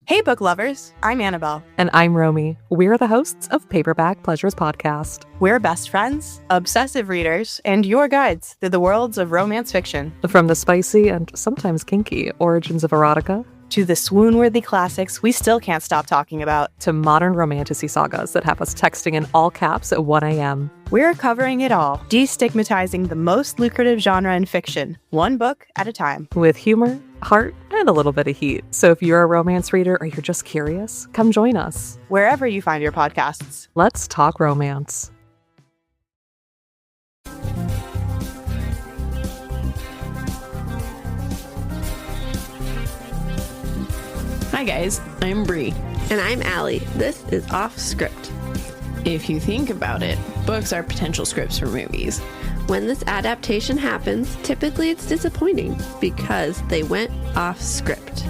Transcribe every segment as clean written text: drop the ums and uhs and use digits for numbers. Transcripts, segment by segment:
Hey, book lovers. I'm Annabelle. And I'm Romy. We're the hosts of Paperback Pleasures Podcast. We're best friends, obsessive readers, and your guides through the worlds of romance fiction. From the spicy and sometimes kinky origins of erotica, to the swoon-worthy classics we still can't stop talking about, to modern romantasy sagas that have us texting in all caps at 1 a.m. We're covering it all, destigmatizing the most lucrative genre in fiction, one book at a time. With humor, heart, and a little bit of heat. So if you're a romance reader or you're just curious, come join us. Wherever you find your podcasts. Let's talk romance. Hi guys, I'm Bri. And I'm Alli. This is Offscript. If you think about it, books are potential scripts for movies. When this adaptation happens, typically it's disappointing because they went off script.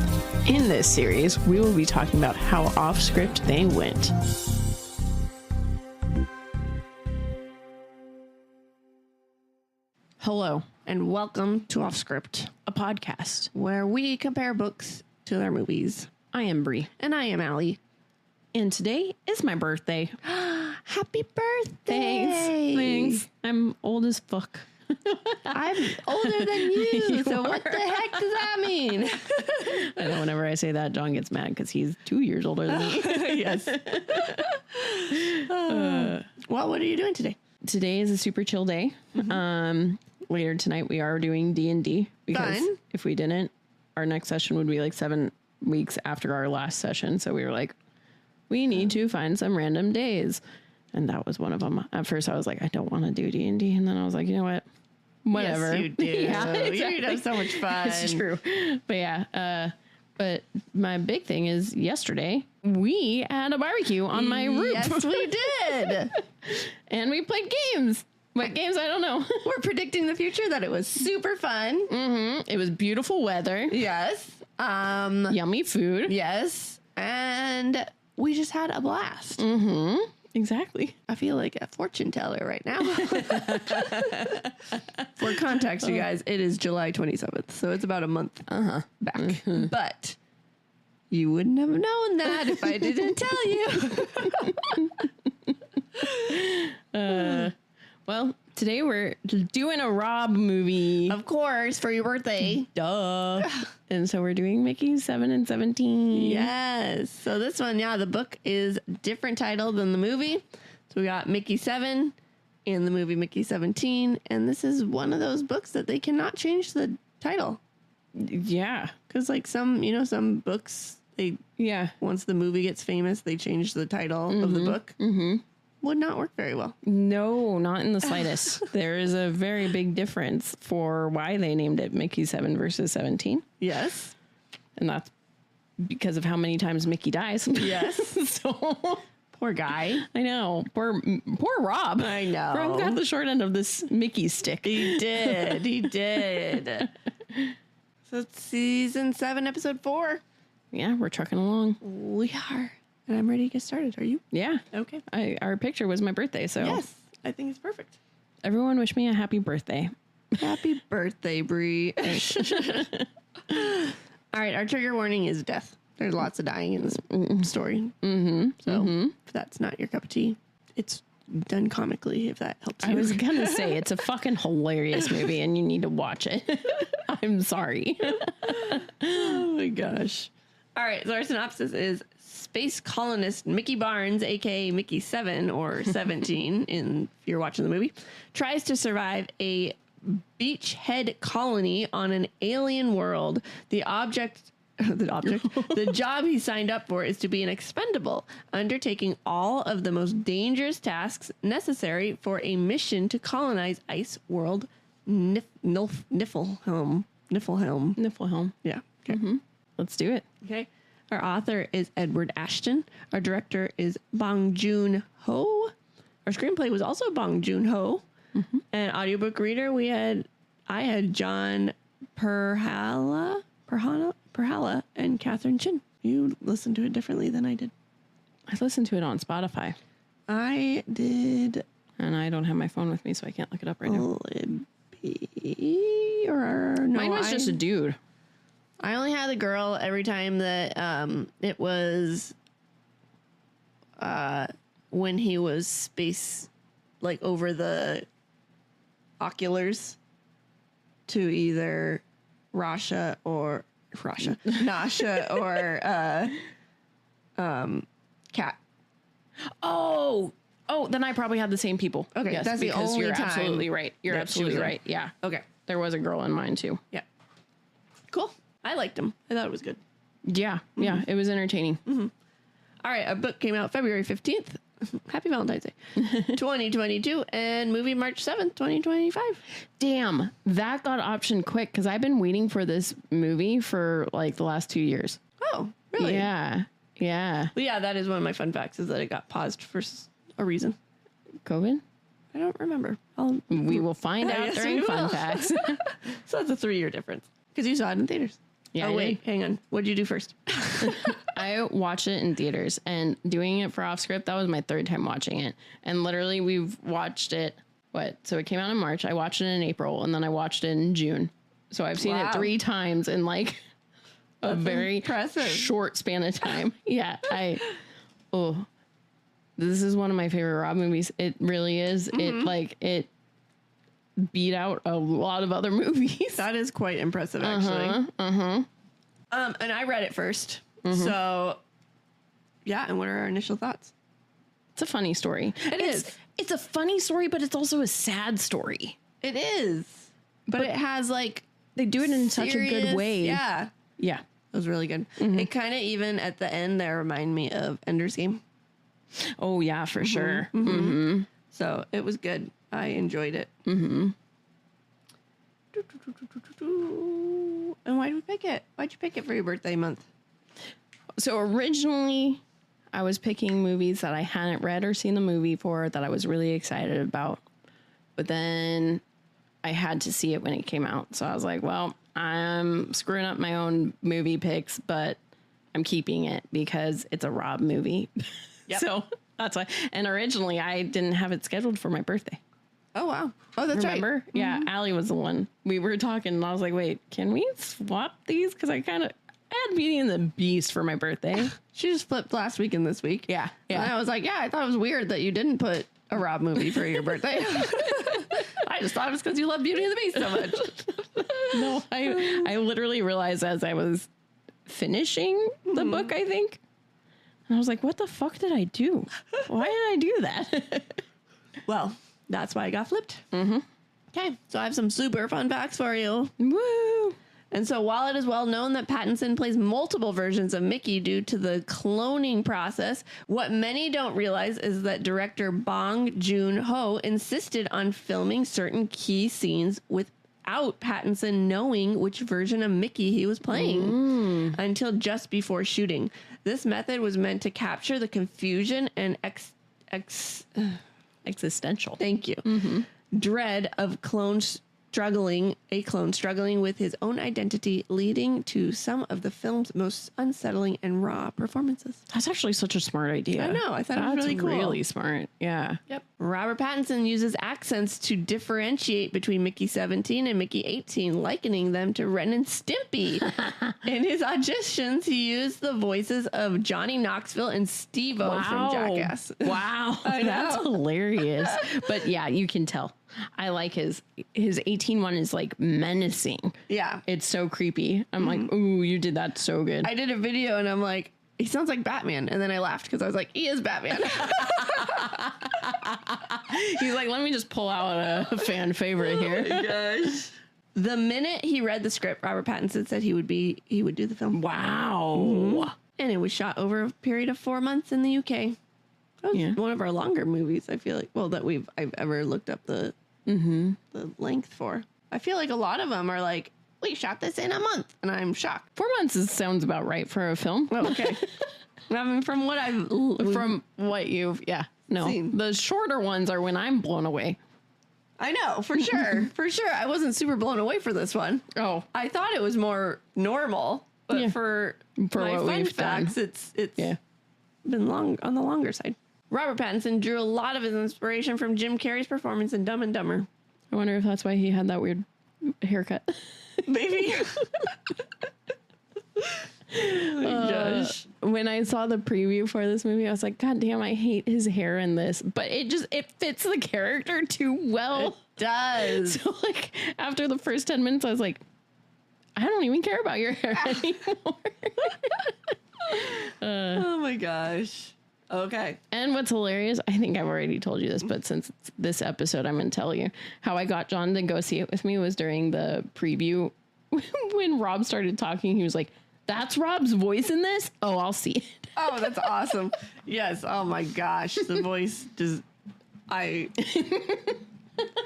In this series, we will be talking about how off script they went. Hello, And welcome to Offscript, a podcast. where we compare books to their movies. I am Bri, And I am Alli. and today is my birthday. Happy birthday! Thanks. I'm old as fuck. I'm older than you, so what the heck does that mean? I know whenever I say that, John gets mad because he's 2 years older than me. Yes. Well, what are you doing today? Today is a super chill day. Later tonight we are doing D&D because Fun. if we didn't, our next session would be like 7 weeks after our last session. So we were like, we need to find some random days. And that was one of them. At first I was like, I don't want to do D&D. And then I was like, you know what? Whatever. Yes, you do. Yeah, You'd have so much fun. it's true. But yeah, but my big thing is yesterday we had a barbecue on my roof. Yes, we did. And we played games. What games? I don't know. We're predicting the future that it was super fun. It was beautiful weather. Yes. Yummy food. Yes. And we just had a blast. Exactly. I feel like a fortune teller right now. For context, you guys, it is July 27th. So it's about a month back. But you wouldn't have known that if I didn't tell you. Well, today we're doing a Rob movie. Of course, for your birthday. Duh. And so we're doing Mickey7 and 17. Yes. So this one, yeah, the book is different title than the movie. So we got Mickey7 and the movie Mickey17. And this is one of those books that they cannot change the title. Yeah. Because like some books, Yeah. once the movie gets famous, they change the title of the book. Would not work very well. No, not in the slightest. There is a very big difference for why they named it Mickey7 versus 17. Yes. And that's because of how many times Mickey dies. Yes. So Poor guy. I know. Poor Rob. I know. Rob got the short end of this Mickey stick. He did. He did. So it's season 7, episode 4. Yeah, we're trucking along. We are. And I'm ready to get started. Are you? Yeah. Okay. Our picture was my birthday, so Yes. I think it's perfect. everyone wish me a happy birthday. Happy birthday, Bri. All right. Our trigger warning is death. There's lots of dying in this story. So if that's not your cup of tea, it's done comically, if that helps you. I was going to say, it's a fucking hilarious movie and you need to watch it. I'm sorry. Oh my gosh. All right. So our synopsis is space colonist Mickey Barnes, a.k.a. Mickey7 or 17 if you're watching the movie, tries to survive a beachhead colony on an alien world. The job he signed up for is to be an expendable, undertaking all of the most dangerous tasks necessary for a mission to colonize ice world Niflheim. Niflheim. Yeah. Okay. Let's do it. Okay. Our author is Edward Ashton. Our director is Bong Joon-ho. Our screenplay was also Bong Joon-ho. And audiobook reader, I had John Perhala, and Catherine Chin. You listened to it differently than I did. I listened to it on Spotify. I did And I don't have my phone with me, so I can't look it up right now. Libby, or no, Mine was just a dude. I only had the girl every time that it was when he was space, like over the oculars to either Nasha or Cat. Oh, then I probably had the same people. Okay, yes, that's the because only you're time absolutely right. You're that she was absolutely in. right. Yeah. Okay. There was a girl in mine too. Yeah. Cool. I liked him. I thought it was good. Yeah. Yeah. It was entertaining. All right. A book came out February 15th. Happy Valentine's Day. 2022 and movie March 7th, 2025. Damn, that got optioned quick because I've been waiting for this movie for like the last 2 years. Oh, really? Yeah. Yeah. Well, yeah, that is one of my fun facts is that it got paused for a reason. COVID? I don't remember. We will find out Yes, during we fun will. facts. So that's a 3-year difference because you saw it in theaters. Yeah, Oh, I wait, hang on. What did you do first? I watched it in theaters and doing it for Offscript, that was my third time watching it. And literally we've watched it, so it came out in March. I watched it in April and then I watched it in June. So I've seen Wow. it 3 times in like a very impressive. short span of time. Yeah. This is one of my favorite Rob movies. It really is. It beat out a lot of other movies. That is quite impressive, actually. And I read it first. So, yeah. And what are our initial thoughts? It's a funny story. It's a funny story, but it's also a sad story. It is. But it has like They do it in such a good serious- way. Yeah. Yeah. It was really good. It kind of even at the end there remind me of Ender's Game. Oh yeah, for sure. So it was good. I enjoyed it. And why did we pick it? Why'd you pick it for your birthday month? So originally I was picking movies that I hadn't read or seen the movie for that I was really excited about. But then I had to see it when it came out. So I was like, well, I'm screwing up my own movie picks, but I'm keeping it because it's a Rob movie. Yep. So that's why. And originally I didn't have it scheduled for my birthday. Oh, wow. Oh, that's Remember? right. Yeah, Allie was the one. We were talking and I was like, wait, can we swap these? Because I had Beauty and the Beast for my birthday. She just flipped last week and this week. Yeah. And I was like, yeah, I thought it was weird that you didn't put a Rob movie for your birthday. I just thought it was because you love Beauty and the Beast so much. No, I literally realized as I was finishing the book, I think. And I was like, what the fuck did I do? Why did I do that? Well, that's why I got flipped. Okay, so I have some super fun facts for you. Woo! And so while it is well known that Pattinson plays multiple versions of Mickey due to the cloning process, what many don't realize is that director Bong Joon-ho insisted on filming certain key scenes without Pattinson knowing which version of Mickey he was playing until just before shooting. This method was meant to capture the confusion and Existential. thank you, dread of a clone struggling with his own identity, leading to some of the film's most unsettling and raw performances. That's actually such a smart idea. I know. I thought it was really cool. really smart. Yeah. Yep. Robert Pattinson uses accents to differentiate between Mickey17 and Mickey18, likening them to Ren and Stimpy. In his auditions, he used the voices of Johnny Knoxville and Steve-O from Jackass. Wow. I know. That's hilarious. But yeah, you can tell. I like his 18 one is like menacing. Yeah. It's so creepy. I'm like, ooh, you did that so good. I did a video and I'm like, he sounds like Batman. And then I laughed because I was like, he is Batman. He's like, let me just pull out a fan favorite here. Gosh. The minute he read the script, Robert Pattinson said he would do the film. Wow. And it was shot over a period of 4 months in the UK. That was one of our longer movies, I feel like. Well, that I've ever looked up the length for. I feel like a lot of them are like, we shot this in a month, and I'm shocked. 4 months sounds about right for a film. Oh, okay. I mean, from what seen. The shorter ones are when I'm blown away. I know, for sure. For sure. I wasn't super blown away for this one. Oh, I thought it was more normal, but Yeah. for my what fun we've done. facts, it's yeah. been on the longer side. Robert Pattinson drew a lot of his inspiration from Jim Carrey's performance in Dumb and Dumber. I wonder if that's why he had that weird haircut. Maybe. Oh my gosh. When I saw the preview for this movie, I was like, God damn, I hate his hair in this. But it fits the character too well. It does. So like after the first 10 minutes, I was like, I don't even care about your hair anymore. Oh my gosh. Okay. And what's hilarious, I think I've already told you this, but since it's this episode, I'm going to tell you how I got John to go see it with me was during the preview. When Rob started talking, he was like, that's Rob's voice in this? Oh, I'll see it. Oh, that's awesome. Yes. Oh my gosh. The voice just, I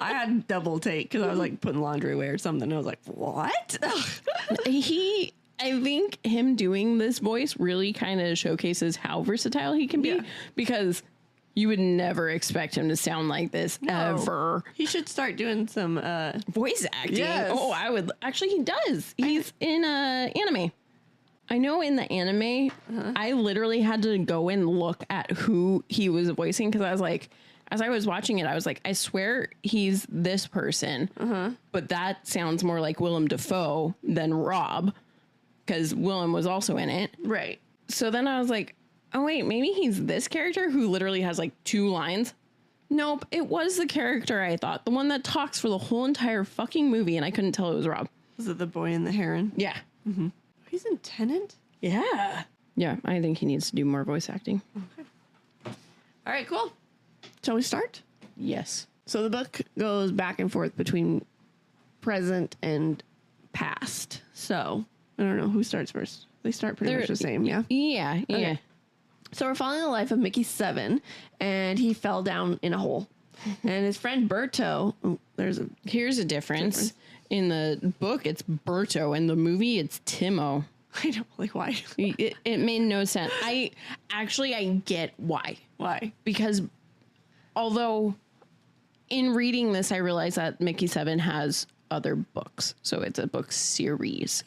had double take because I was like putting laundry away or something. I was like, what? I think him doing this voice really kind of showcases how versatile he can be because you would never expect him to sound like this ever. He should start doing some Voice acting. Yes. Oh, I would. Actually, he does. He's in anime. I know in the anime, I literally had to go and look at who he was voicing because I was like, as I was watching it, I was like, I swear he's this person, but that sounds more like Willem Dafoe than Rob because Willem was also in it. Right. So then I was like, oh, wait, maybe he's this character who literally has like 2 lines. Nope, it was the character I thought, the one that talks for the whole entire fucking movie, and I couldn't tell it was Rob. Was it the boy and the heron? Yeah. Mm-hmm. He's in Tenant? Yeah. Yeah, I think he needs to do more voice acting. Okay. All right, cool. Shall we start? Yes. So the book goes back and forth between present and past. So I don't know who starts first. They start pretty much the same, yeah? Yeah, yeah. Okay. So we're following the life of Mickey7, and he fell down in a hole. And his friend Berto, Here's a difference. In the book, it's Berto. In the movie, it's Timo. I don't like why. It made no sense. I get why. Why? Because although in reading this, I realized that Mickey7 has other books. So it's a book series.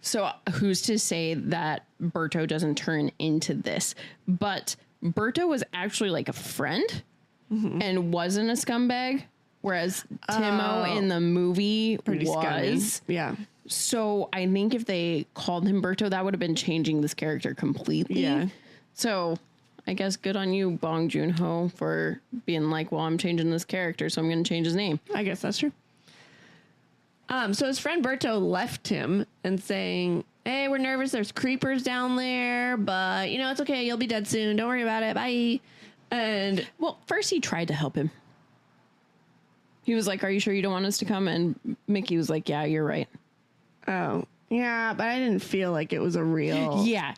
So who's to say that Berto doesn't turn into this? But Berto was actually like a friend and wasn't a scumbag, whereas Timo in the movie was. Scummy. Yeah. So I think if they called him Berto, that would have been changing this character completely. Yeah. So I guess good on you, Bong Joon-ho, for being like, well, I'm changing this character, so I'm going to change his name. I guess that's true. So his friend Berto left him and saying, hey, we're nervous. There's creepers down there, but you know, it's okay. You'll be dead soon. Don't worry about it. Bye. And Well, first he tried to help him. He was like, are you sure you don't want us to come? And Mickey was like, yeah, you're right. oh, yeah, but I didn't feel like it was a real. Yeah.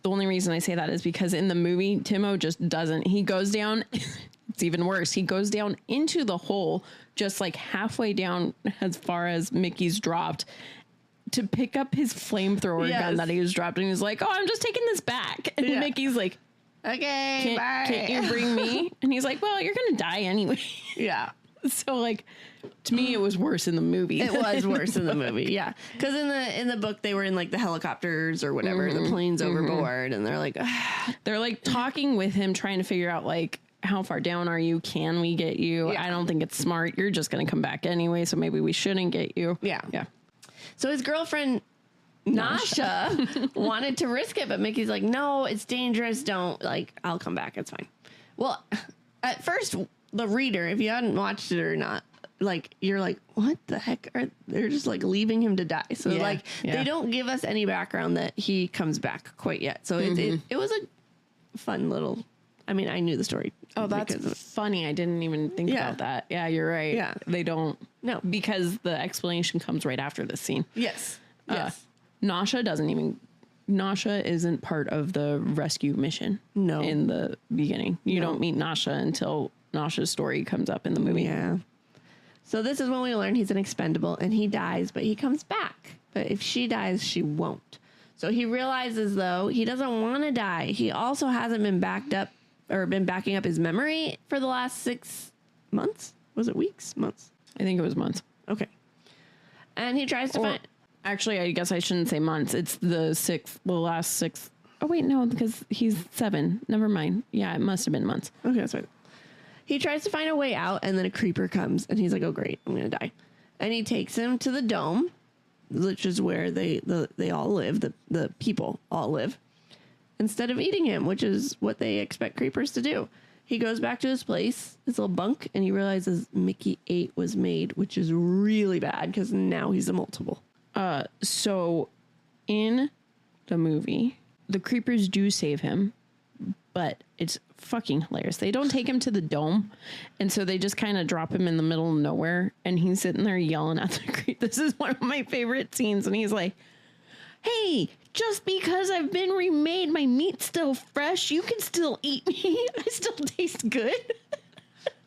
The only reason I say that is because in the movie, Timo just doesn't. He goes down. It's even worse. He goes down into the hole, just like halfway down as far as Mickey's dropped, to pick up his flamethrower gun that he was dropped. And he's like, oh, I'm just taking this back. And Mickey's like, Okay, bye. Can't you bring me? And he's like, well, you're going to die anyway. Yeah. So like, to me, it was worse in the movie. It was worse in the movie, yeah. Because in the book, they were in like the helicopters or whatever, the planes overboard, and they're like, they're like talking with him, trying to figure out like, how far down are you? Can we get you? Yeah. I don't think it's smart. You're just going to come back anyway, so maybe we shouldn't get you. Yeah. Yeah. So his girlfriend Nasha wanted to risk it, but Mickey's like, no, it's dangerous. Don't, like, I'll come back. It's fine. Well, at first, the reader, if you hadn't watched it or not, like, you're like, what the heck? They're just like leaving him to die. So they don't give us any background that he comes back quite yet. So it was a fun little, I mean, I knew the story. Oh, that's funny. I didn't even think about that. Yeah, you're right. Yeah. They don't. No. Because the explanation comes right after this scene. Yes. Yes. Nasha isn't part of the rescue mission. No. In the beginning. You don't meet Nasha until Nasha's story comes up in the movie. Yeah. So this is when we learn he's an expendable and he dies, but he comes back. But if she dies, she won't. So he realizes, though, he doesn't want to die. He also hasn't been backing up his memory for the last 6 months. Was it weeks? Months? I think it was months. Okay. And he tries to find... Actually, I guess I shouldn't say months. It's the last 6. Oh, wait, no, because he's 7. Never mind. Yeah, it must have been months. Okay, that's right. He tries to find a way out, and then a creeper comes, and he's like, oh, great, I'm going to die. And he takes him to the dome, which is where they all live, the people all live, instead of eating him, which is what they expect creepers to do. He goes back to his place, his little bunk, and he realizes Mickey 8 was made, which is really bad because now he's a multiple. So in the movie, the creepers do save him, but it's fucking hilarious. They don't take him to the dome, and so they just kind of drop him in the middle of nowhere, and he's sitting there yelling at the creep. This is one of my favorite scenes, and he's like, hey, just because I've been remade, my meat's still fresh, you can still eat me. I still taste good.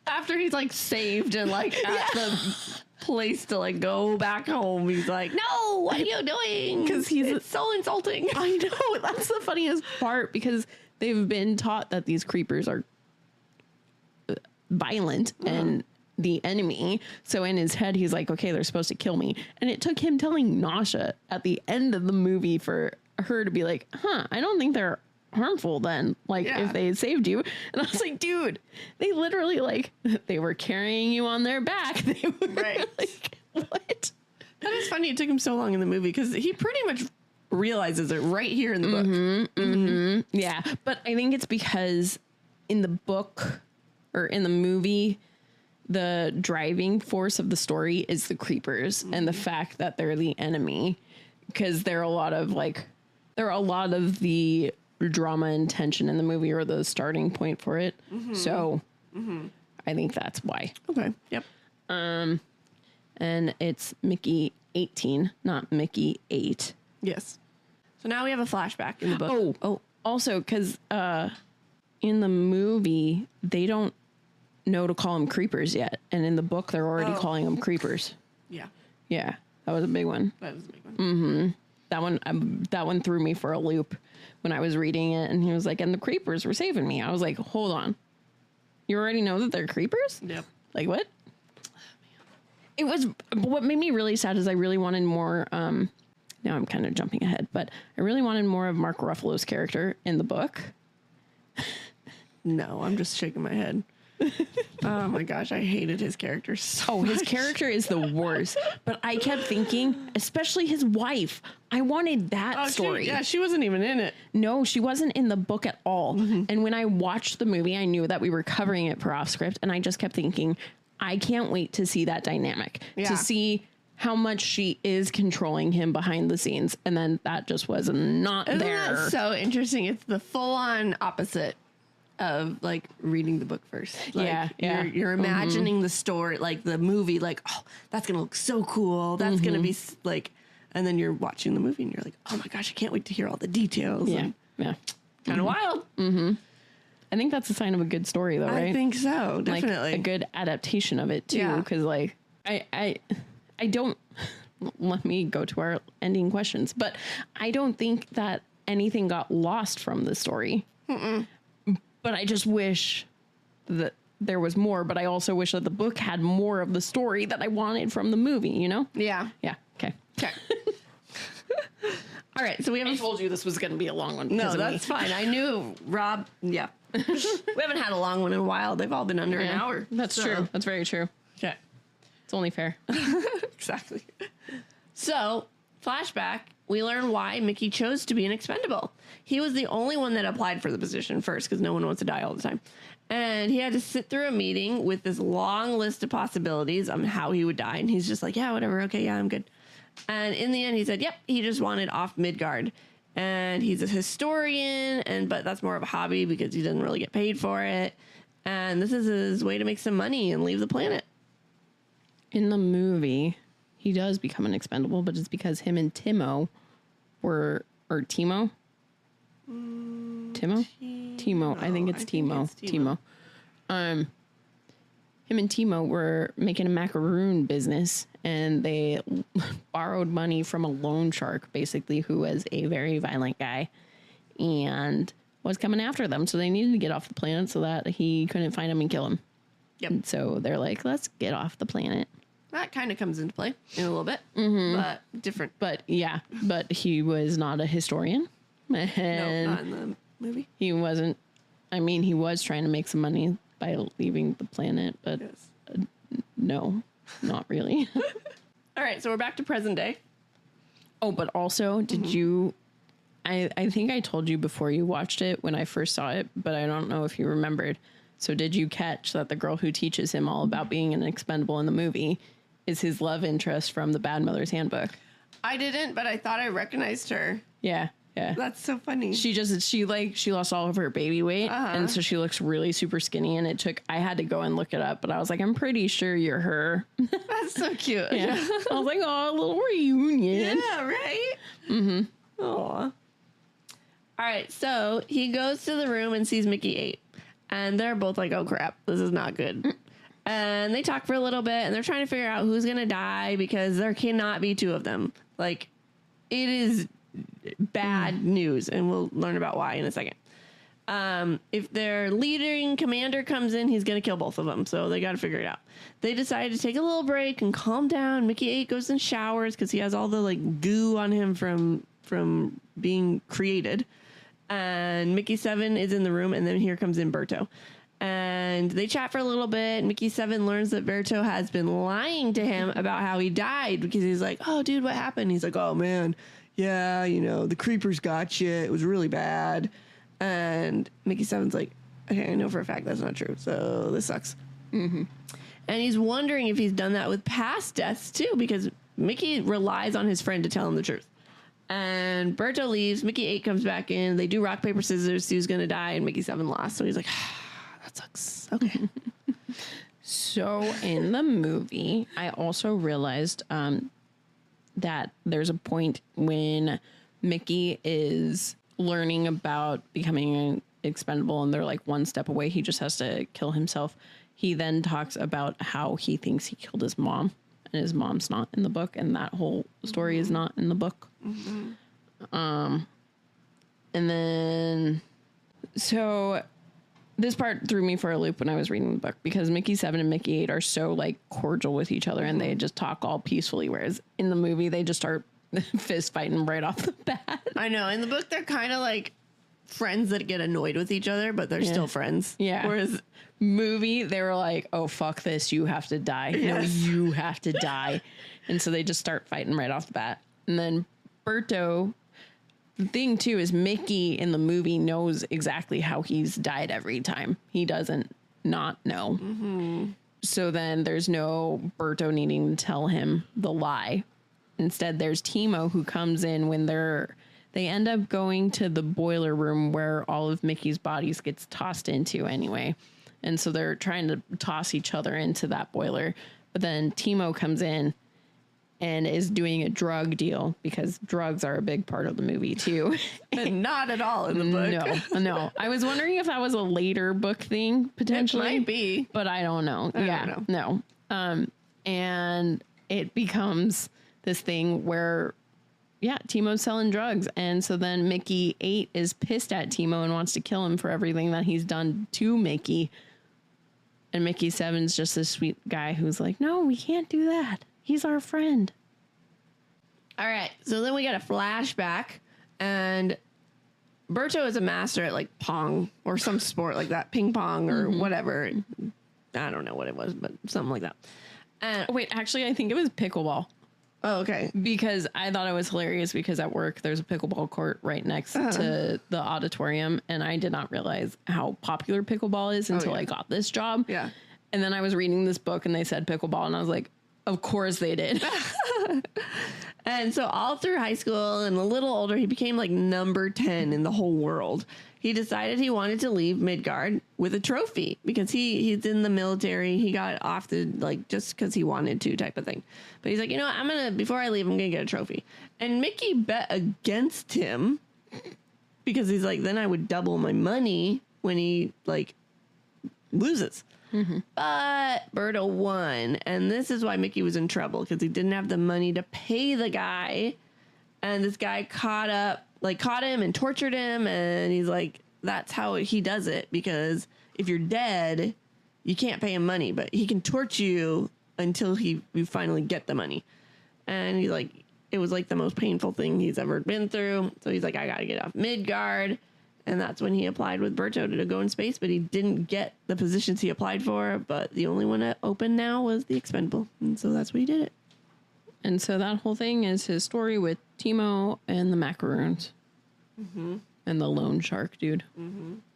After he's like saved and like at the place to like go back home, he's like, no, what are you doing? Because it's so insulting. I know, that's the funniest part, because they've been taught that these creepers are violent and the enemy. So in his head, he's like, okay, they're supposed to kill me. And it took him telling Nasha at the end of the movie for her to be like, I don't think they're harmful then, like if they had saved you. And I was like, dude, they literally like, they were carrying you on their back. They were like, what? That is funny. It took him so long in the movie because he pretty much realizes it right here in the book. Yeah. But I think it's because in the book or in the movie, the driving force of the story is the creepers and the fact that they're the enemy, because there are a lot of the drama and tension in the movie, or the starting point for it. So I think that's why. Okay. Yep. And it's Mickey18, not Mickey 8. Yes. So now we have a flashback in the book. Oh, also, because in the movie, they don't know to call them creepers yet. And in the book, they're already calling them creepers. Yeah. Yeah. That was a big one. That was a big one. That one threw me for a loop when I was reading it. And he was like, and the creepers were saving me. I was like, hold on. You already know that they're creepers? Yep. Like, what? It was, what made me really sad is I really wanted more, now I'm kind of jumping ahead, but I really wanted more of Mark Ruffalo's character in the book. No, I'm just shaking my head. Oh my gosh, I hated his character so much. His character is the worst. But I kept thinking, especially his wife, I wanted that story. She wasn't even in it. No, she wasn't in the book at all. And when I watched the movie, I knew that we were covering it for Offscript, and I just kept thinking, I can't wait to see that dynamic, to see how much she is controlling him behind the scenes. And then that just was not Isn't there. that so interesting? It's the full-on opposite of like reading the book first. Like, you're imagining the story, like the movie, like, oh, that's gonna look so cool, that's gonna be like, and then you're watching the movie and you're like, oh my gosh, I can't wait to hear all the details. Kind of wild. I think that's a sign of a good story, though, right? I think so, definitely. Like a good adaptation of it too, because like I don't, let me go to our ending questions, but I don't think that anything got lost from the story. But I just wish that there was more, but I also wish that the book had more of the story that I wanted from the movie, you know? Yeah. Yeah. Okay. All right. So we haven't told you this was going to be a long one. No, that's fine. I knew Rob. Yeah. We haven't had a long one in a while. They've all been under an hour. That's true. That's very true. Okay. It's only fair. Exactly. So, flashback, we learn why Mickey chose to be an expendable. He was the only one that applied for the position first because no one wants to die all the time. And he had to sit through a meeting with this long list of possibilities on how he would die. And he's just like, yeah, whatever. Okay, yeah, I'm good. And in the end, he said, yep, he just wanted off Midgard. And he's a historian, but that's more of a hobby because he doesn't really get paid for it. And this is his way to make some money and leave the planet. In the movie, he does become an expendable, but it's because him and Timo were, or Timo? Timo? Timo. I think it's Timo. Timo. Him and Timo were making a macaroon business, and they borrowed money from a loan shark, basically, who was a very violent guy and was coming after them. So they needed to get off the planet so that he couldn't find him and kill him. Yep. And so they're like, let's get off the planet. That kind of comes into play in a little bit, but different. But yeah, but he was not a historian. And no, not in the movie. He wasn't. I mean, he was trying to make some money by leaving the planet, but no, not really. All right, so we're back to present day. Oh, but also, did you... I think I told you before you watched it when I first saw it, but I don't know if you remembered. So did you catch that the girl who teaches him all about being an expendable in the movie is his love interest from the Bad Mother's Handbook? I didn't, but I thought I recognized her. Yeah. That's so funny. She lost all of her baby weight, and so she looks really super skinny. And I had to go and look it up, but I was like, I'm pretty sure you're her. That's so cute. Yeah. I was like, oh, a little reunion. Yeah, right? Mm-hmm. Aw. All right, so he goes to the room and sees Mickey 8. And they're both like, oh, crap, this is not good. And they talk for a little bit, and they're trying to figure out who's going to die because there cannot be two of them. Like, it is bad news, and we'll learn about why in a second. If their leading commander comes in, he's going to kill both of them, so they got to figure it out. They decide to take a little break and calm down. Mickey 8 goes and showers because he has all the like goo on him from being created. And Mickey7 is in the room, and then here comes in Berto. And they chat for a little bit. Mickey7 learns that Berto has been lying to him about how he died because he's like, oh, dude, what happened? He's like, oh, man, yeah, you know, the creepers got you. It was really bad. And Mickey7's like, okay, I know for a fact that's not true, so this sucks. Mm-hmm. And he's wondering if he's done that with past deaths, too, because Mickey relies on his friend to tell him the truth. And Berto leaves. Mickey 8 comes back in. They do rock, paper, scissors. Sue's going to die, and Mickey7 lost. So he's like, that sucks. Okay. So in the movie, I also realized that there's a point when Mickey is learning about becoming an expendable, and they're like one step away. He just has to kill himself. He then talks about how he thinks he killed his mom, and his mom's not in the book, and that whole story is not in the book. Mm-hmm. And then, so this part threw me for a loop when I was reading the book because Mickey7 and Mickey 8 are so like cordial with each other, and they just talk all peacefully, whereas in the movie they just start fist fighting right off the bat. I know. In the book, they're kind of like friends that get annoyed with each other, but they're still friends. Yeah. Whereas movie, they were like, oh, fuck this. You have to die. Yes. No, you have to die. And so they just start fighting right off the bat. And then Berto, the thing too is Mickey in the movie knows exactly how he's died every time. He doesn't not know. Mm-hmm. So then there's no Berto needing to tell him the lie. Instead, there's Timo who comes in when they end up going to the boiler room where all of Mickey's bodies gets tossed into anyway. And so they're trying to toss each other into that boiler. But then Timo comes in and is doing a drug deal because drugs are a big part of the movie too. And not at all in the book. No. I was wondering if that was a later book thing potentially. It might be. But I don't know. I don't know. No. And it becomes this thing where, yeah, Timo's selling drugs. And so then Mickey 8 is pissed at Timo and wants to kill him for everything that he's done to Mickey. And Mickey7's just this sweet guy who's like, no, we can't do that. He's our friend. All right. So then we get a flashback, and Berto is a master at like Pong or some sport like that, ping pong or whatever. I don't know what it was, but something like that. And wait, actually, I think it was pickleball. Oh, okay. Because I thought it was hilarious because at work there's a pickleball court right next to the auditorium, and I did not realize how popular pickleball is until I got this job. Yeah. And then I was reading this book and they said pickleball, and I was like, of course they did. And so all through high school and a little older, he became like number 10 in the whole world. He decided he wanted to leave Midgard with a trophy because he's in the military. He got off the, like, just because he wanted to type of thing. But he's like, you know what, before I leave, I'm going to get a trophy. And Mickey bet against him because he's like, then I would double my money when he, like, loses. Mm-hmm. But Berto won. And this is why Mickey was in trouble because he didn't have the money to pay the guy. And this guy caught him and tortured him. And he's like, that's how he does it. Because if you're dead, you can't pay him money. But he can torture you until you finally get the money. And he's like, it was like the most painful thing he's ever been through. So he's like, I got to get off Midgard. And that's when he applied with Berto to go in space. But he didn't get the positions he applied for. But the only one that open now was the expendable. And so that's what he did it. And so that whole thing is his story with Timo and the macaroons. And the loan shark dude.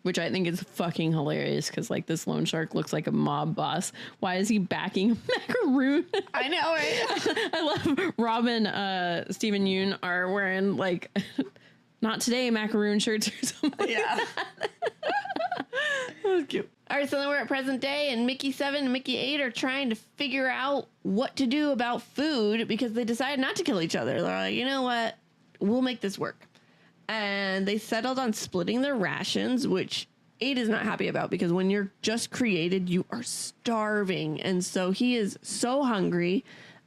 Which I think is fucking hilarious because, like, this loan shark looks like a mob boss. Why is he backing a macaroon? I know, right? I love Robin, Stephen Yoon are wearing, like, not today macaroon shirts or something. Yeah. That was cute. All right, so then we're at present day, and Mickey7 and Mickey8 are trying to figure out what to do about food because they decided not to kill each other. They're like, you know what? We'll make this work. And they settled on splitting their rations, which 8 is not happy about because when you're just created, you are starving. And so he is so hungry,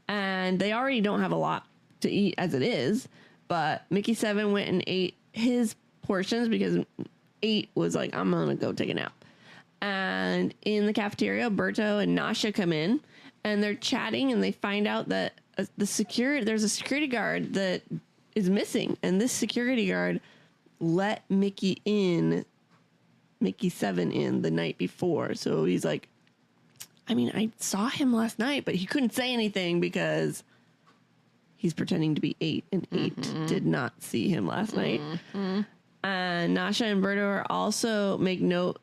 and they already don't have a lot to eat as it is. But Mickey7 went and ate his portions because 8 was like, I'm going to go take a nap. And in the cafeteria, Berto and Nasha come in, and they're chatting, and they find out that there's a security guard that is missing, and this security guard let Mickey7 in the night before. So he's like, I mean, I saw him last night, but he couldn't say anything because he's pretending to be 8, and 8 did not see him last night. And Nasha and Berto are also make note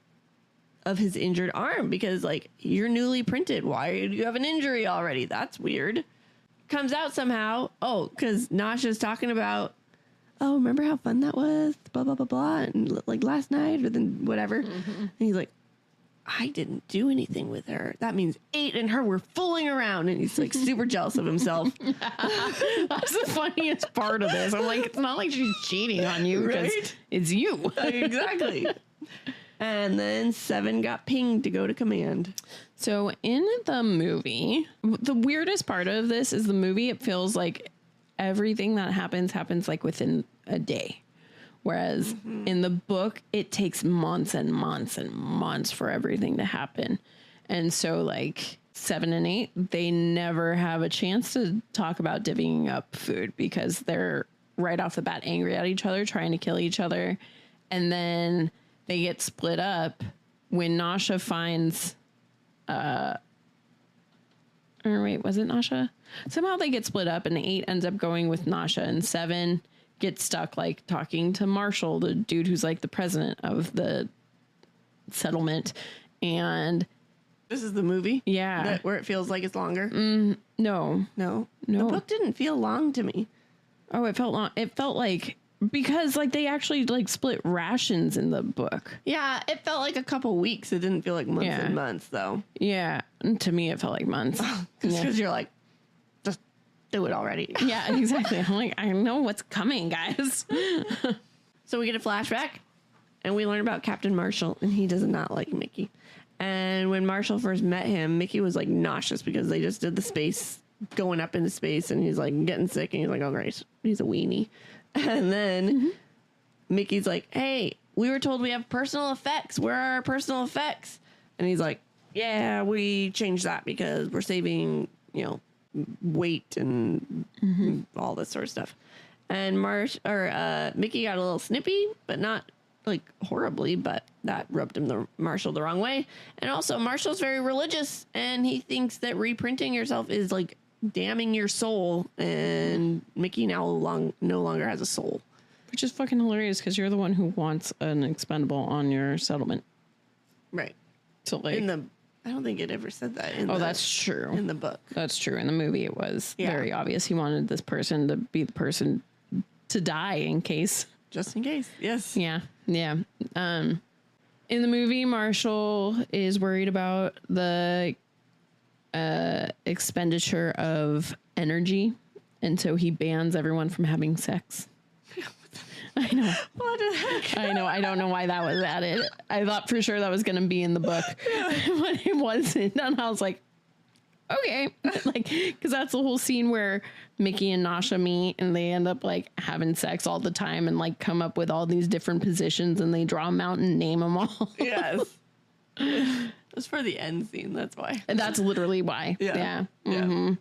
of his injured arm because, like, you're newly printed. Why do you have an injury already? That's weird. Comes out somehow. Oh, because Nasha's talking about, oh, remember how fun that was? Blah, blah, blah, blah. And like last night or then whatever. And he's like, I didn't do anything with her. That means 8 and her were fooling around. And he's like super jealous of himself. That's the funniest part of this. I'm like, it's not like she's cheating on you because it's you. Exactly. And then 7 got pinged to go to command. So in the movie, the weirdest part of this is the movie, it feels like everything that happens like within a day. Whereas in the book, it takes months and months and months for everything to happen. And so, like, 7 and 8, they never have a chance to talk about divvying up food because they're right off the bat angry at each other, trying to kill each other. And then they get split up when Nasha finds, or wait, was it Nasha? Somehow they get split up and 8 ends up going with Nasha and 7 gets stuck, like, talking to Marshall, the dude who's like the president of the settlement. And this is the movie? Yeah. Where it feels like it's longer? No. No. The book didn't feel long to me. Oh, it felt long. It felt like, because, like, they actually, like, split rations in the book. Yeah, it felt like a couple weeks. It didn't feel like months and months, though. Yeah. And to me, it felt like months. Because you're like, just do it already. Yeah, exactly. I'm like, I know what's coming, guys. So we get a flashback, and we learn about Captain Marshall, and he does not like Mickey. And when Marshall first met him, Mickey was, like, nauseous because they just did the space, going up into space, and he's, like, getting sick, and he's like, oh, great. He's a weenie. And then Mickey's like, hey, we were told we have personal effects. Where are our personal effects? And he's like, yeah, we changed that because we're saving, you know, weight and all this sort of stuff. And Mickey got a little snippy, but not like horribly, but that rubbed Marshall the wrong way. And also Marshall's very religious, and he thinks that reprinting yourself is like damning your soul, and Mickey no longer has a soul. Which is fucking hilarious because you're the one who wants an expendable on your settlement. Right. So, like, I don't think it ever said that that's true. In the book. That's true. In the movie, it was very obvious. He wanted this person to be the person to die in case. Just in case. Yes. Yeah. Yeah. In the movie, Marshall is worried about the expenditure of energy, and so he bans everyone from having sex. I know. What the heck? I know. I don't know why that was added. I thought for sure that was going to be in the book, but it wasn't. And I was like, okay, like, because that's the whole scene where Mickey and Nasha meet, and they end up like having sex all the time, and like come up with all these different positions, and they draw them out and name them all. Yes. It's for the end scene. That's why. And that's literally why. Yeah. Yeah.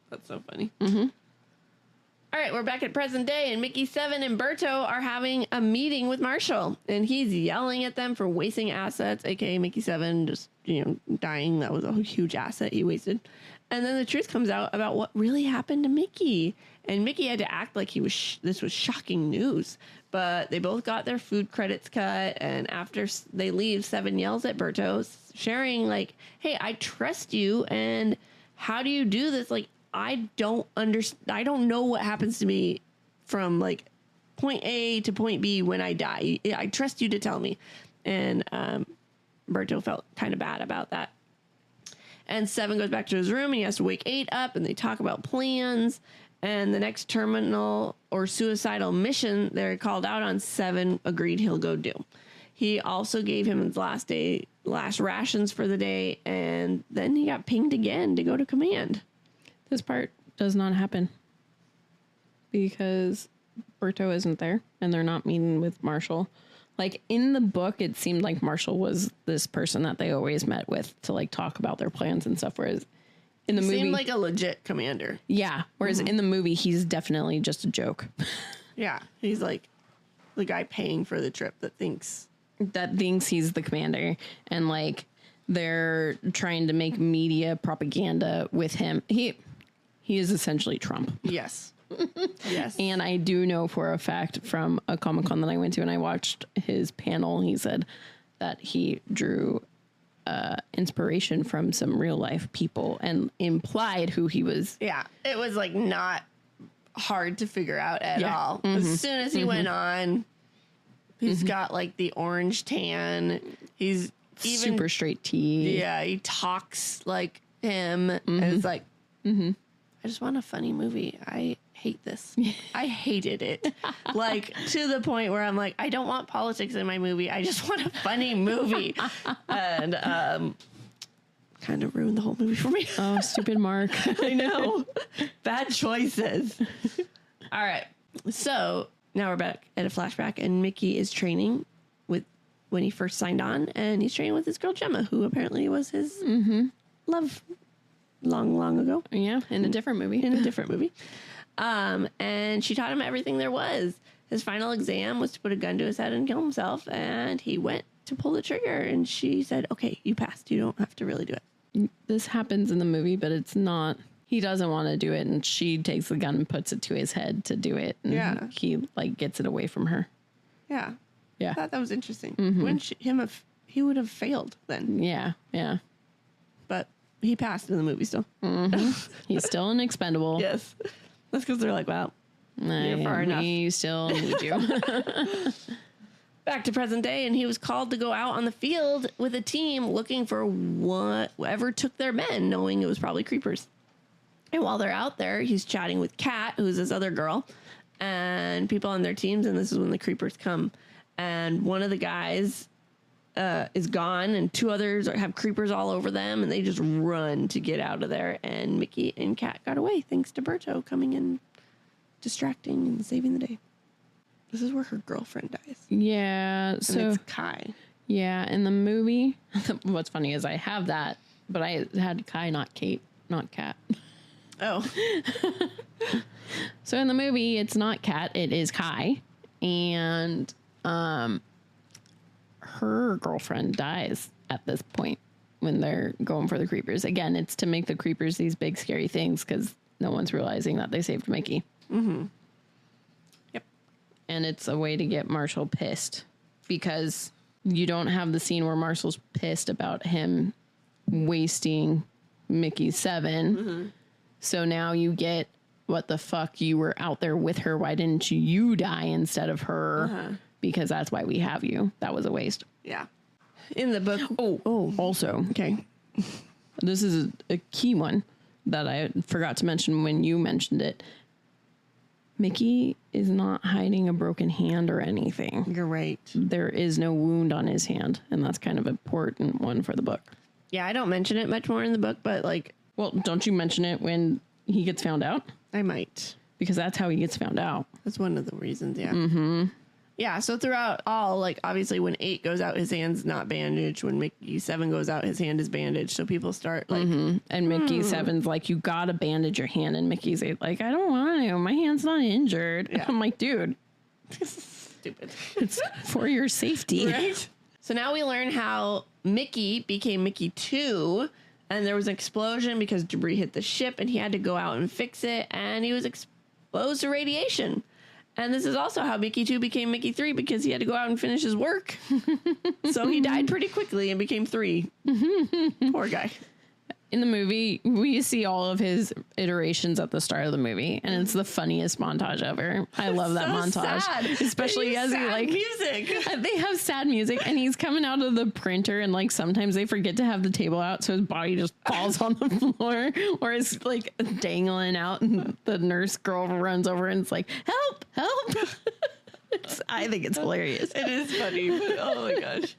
That's so funny. Mm-hmm. All All right, we're back at present day, and Mickey7 and Berto are having a meeting with Marshall, and he's yelling at them for wasting assets, a.k.a. Mickey7 just, dying. That was a huge asset he wasted. And then the truth comes out about what really happened to Mickey. And Mickey had to act like this was shocking news. But they both got their food credits cut, and after they leave, 7 yells at Berto, sharing like, hey, I trust you, and how do you do this? Like, I don't know what happens to me from like point A to point B when I die. I trust you to tell me. And Berto felt kind of bad about that. And 7 goes back to his room and he has to wake 8 up, and they talk about plans. And the next terminal or suicidal mission they're called out on, 7 agreed he'll go do. He also gave him his last rations for the day, and then he got pinged again to go to command. This part does not happen because Berto isn't there and they're not meeting with Marshall. Like in the book, it seemed like Marshall was this person that they always met with to like talk about their plans and stuff. Whereas in the movie, seemed like a legit commander. Yeah. Whereas in the movie, he's definitely just a joke. Yeah. He's like the guy paying for the trip that thinks he's the commander, and like they're trying to make media propaganda with him. He is essentially Trump. Yes. Yes. And I do know for a fact from a Comic-Con that I went to and I watched his panel, he said that he drew inspiration from some real life people and implied who he was. Yeah. It was like not hard to figure out at all. As soon as he went on, he's got like the orange tan. He's even super straight teeth. Yeah. He talks like him. And it's like, I just want a funny movie. I hate this. I hated it. Like to the point where I'm like, I don't want politics in my movie. I just want a funny movie. And kind of ruined the whole movie for me. Oh, stupid Mark. I know. Bad choices. All right. So now we're back at a flashback, and Mickey is training with when he first signed on, and he's training with his girl Gemma, who apparently was his love long ago. Yeah, in a different movie. And she taught him everything there was. His final exam was to put a gun to his head and kill himself, and he went to pull the trigger, and she said, okay, you passed. You don't have to really do it. This happens in the movie, but it's not. He doesn't want to do it, and she takes the gun and puts it to his head to do it. And he like gets it away from her. Yeah. Yeah. I thought that was interesting. Wouldn't he would have failed then. Yeah. Yeah. But he passed in the movie still. He's still an expendable. Yes. That's because they're like, well, you're far enough. We still need you. Back to present day, and he was called to go out on the field with a team looking for whatever took their men, knowing it was probably creepers. And while they're out there, he's chatting with Kat, who's his other girl, and people on their teams, and this is when the creepers come. And one of the guys is gone, and 2 others have creepers all over them, and they just run to get out of there. And Mickey and Kat got away thanks to Berto coming in, distracting and saving the day. This is where her girlfriend dies. Yeah. And So it's Kai. yeah, in the movie, what's funny is I have that, but I had Kai, not Kate, not Kat. Oh. So in the movie, it's not Kat, it is Kai, and her girlfriend dies at this point when they're going for the creepers. Again, it's to make the creepers these big scary things because no one's realizing that they saved Mickey. Yep. And it's a way to get Marshall pissed because you don't have the scene where Marshall's pissed about him wasting Mickey7. So now you get, what the fuck, you were out there with her. Why didn't you die instead of her? Because that's why we have you. That was a waste. Yeah. In the book. Also, Okay. this is a key one that I forgot to mention when you mentioned it. Mickey is not hiding a broken hand or anything. You're right. There is no wound on his hand, and that's kind of an important one for the book. Yeah, I don't mention it much more in the book, but like, Well, don't you mention it when he gets found out? I might. Because that's how he gets found out. That's one of the reasons, yeah. Yeah, so throughout all, like, obviously when 8 goes out, his hand's not bandaged. When Mickey7 goes out, his hand is bandaged. So people start, like... And Mickey7's like, you gotta bandage your hand. And Mickey's like, I don't want to. My hand's not injured. Yeah. I'm like, dude, Stupid. it's for your safety. Right? So now we learn how Mickey became Mickey2, and there was an explosion because debris hit the ship, and he had to go out and fix it, and he was exposed to radiation. And this is also how Mickey2 became Mickey3, because he had to go out and finish his work. So he died pretty quickly and became 3. Poor guy. In the movie, we see all of his iterations at the start of the movie, and it's the funniest montage ever. I love that montage, sad. especially as he like music. They have sad music, and he's coming out of the printer, and like sometimes they forget to have the table out, so his body just falls on the floor, or is like dangling out, and the nurse girl runs over and it's like, "Help! Help!" I think it's hilarious. It is funny, but oh my gosh.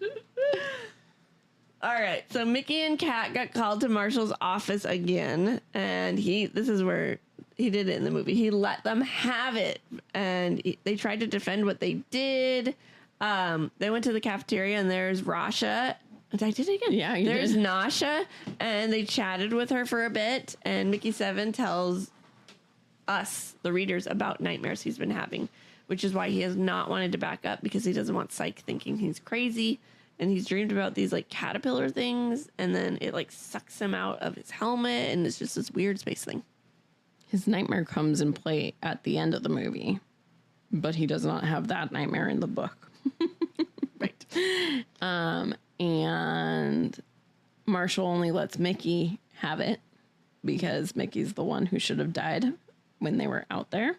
All right, so Mickey and Kat got called to Marshall's office again, and this is where he did it in the movie. He let them have it, and they tried to defend what they did. They went to the cafeteria, and there's Rasha. Did I did it again? Yeah, you there's did. Nasha, and they chatted with her for a bit, and Mickey7 tells us, the readers, about nightmares he's been having, which is why he has not wanted to back up, because he doesn't want Psyche thinking he's crazy. And he's dreamed about these, like, caterpillar things, and then it, like, sucks him out of his helmet, and it's just this weird space thing. His nightmare comes in play at the end of the movie, but he does not have that nightmare in the book. Right. And Marshall only lets Mickey have it because Mickey's the one who should have died when they were out there.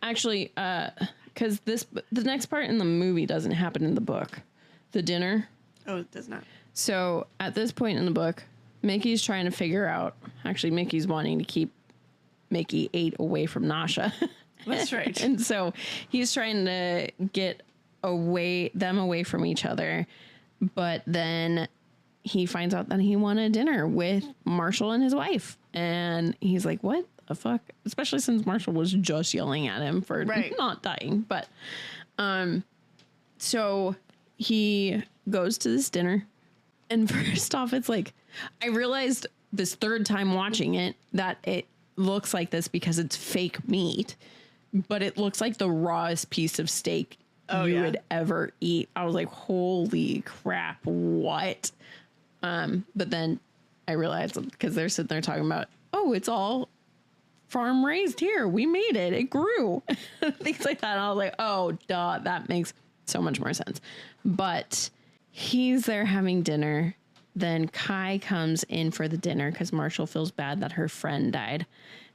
Actually, because the next part in the movie doesn't happen in the book, the dinner. Oh, it does not. So at this point in the book, Mickey's trying to figure out. Actually, Mickey's wanting to keep Mickey8 away from Nasha. That's right. And so he's trying to get them away from each other. But then he finds out that he wanted dinner with Marshall and his wife. And he's like, what the fuck? Especially since Marshall was just yelling at him for not dying. But so he goes to this dinner. And first off, it's like, I realized this third time watching it that it looks like this because it's fake meat. But it looks like the rawest piece of steak you would ever eat. I was like, holy crap, what? But then I realized, because they're sitting there talking about, oh, it's all farm raised here. We made it. It grew. Things like that. And I was like, oh, duh, that makes so much more sense. But he's there having dinner. Then Kai comes in for the dinner because Marshall feels bad that her friend died.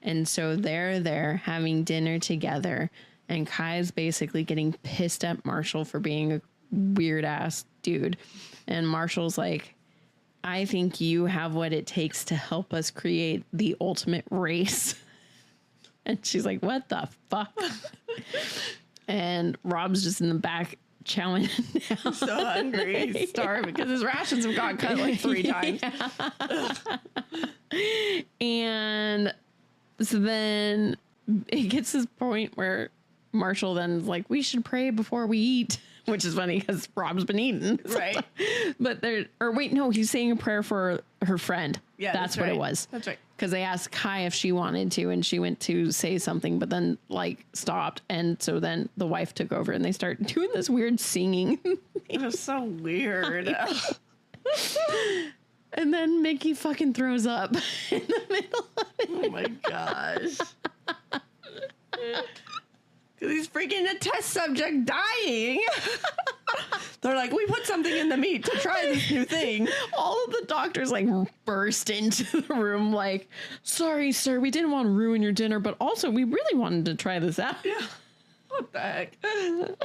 And so they're there having dinner together. And Kai's basically getting pissed at Marshall for being a weird ass dude. And Marshall's like, I think you have what it takes to help us create the ultimate race. And she's like, what the fuck? And Rob's just in the back chowing down. So hungry. He's starving because his rations have got cut like 3 times. And so then it gets to this point where Marshall then is like, we should pray before we eat, which is funny because Rob's been eating. Right. But he's saying a prayer for her friend. Yeah, that's what right. it was. That's right. Because they asked Kai if she wanted to, and she went to say something, but then like stopped. And so then the wife took over and they start doing this weird singing. It was so weird. And then Mickey fucking throws up in the middle of it. Oh my gosh. Because he's freaking a test subject dying. They're like, we put something in the meat to try this new thing. All of the doctors like burst into the room like, sorry, sir, we didn't want to ruin your dinner, but also we really wanted to try this out. Yeah. What the heck? And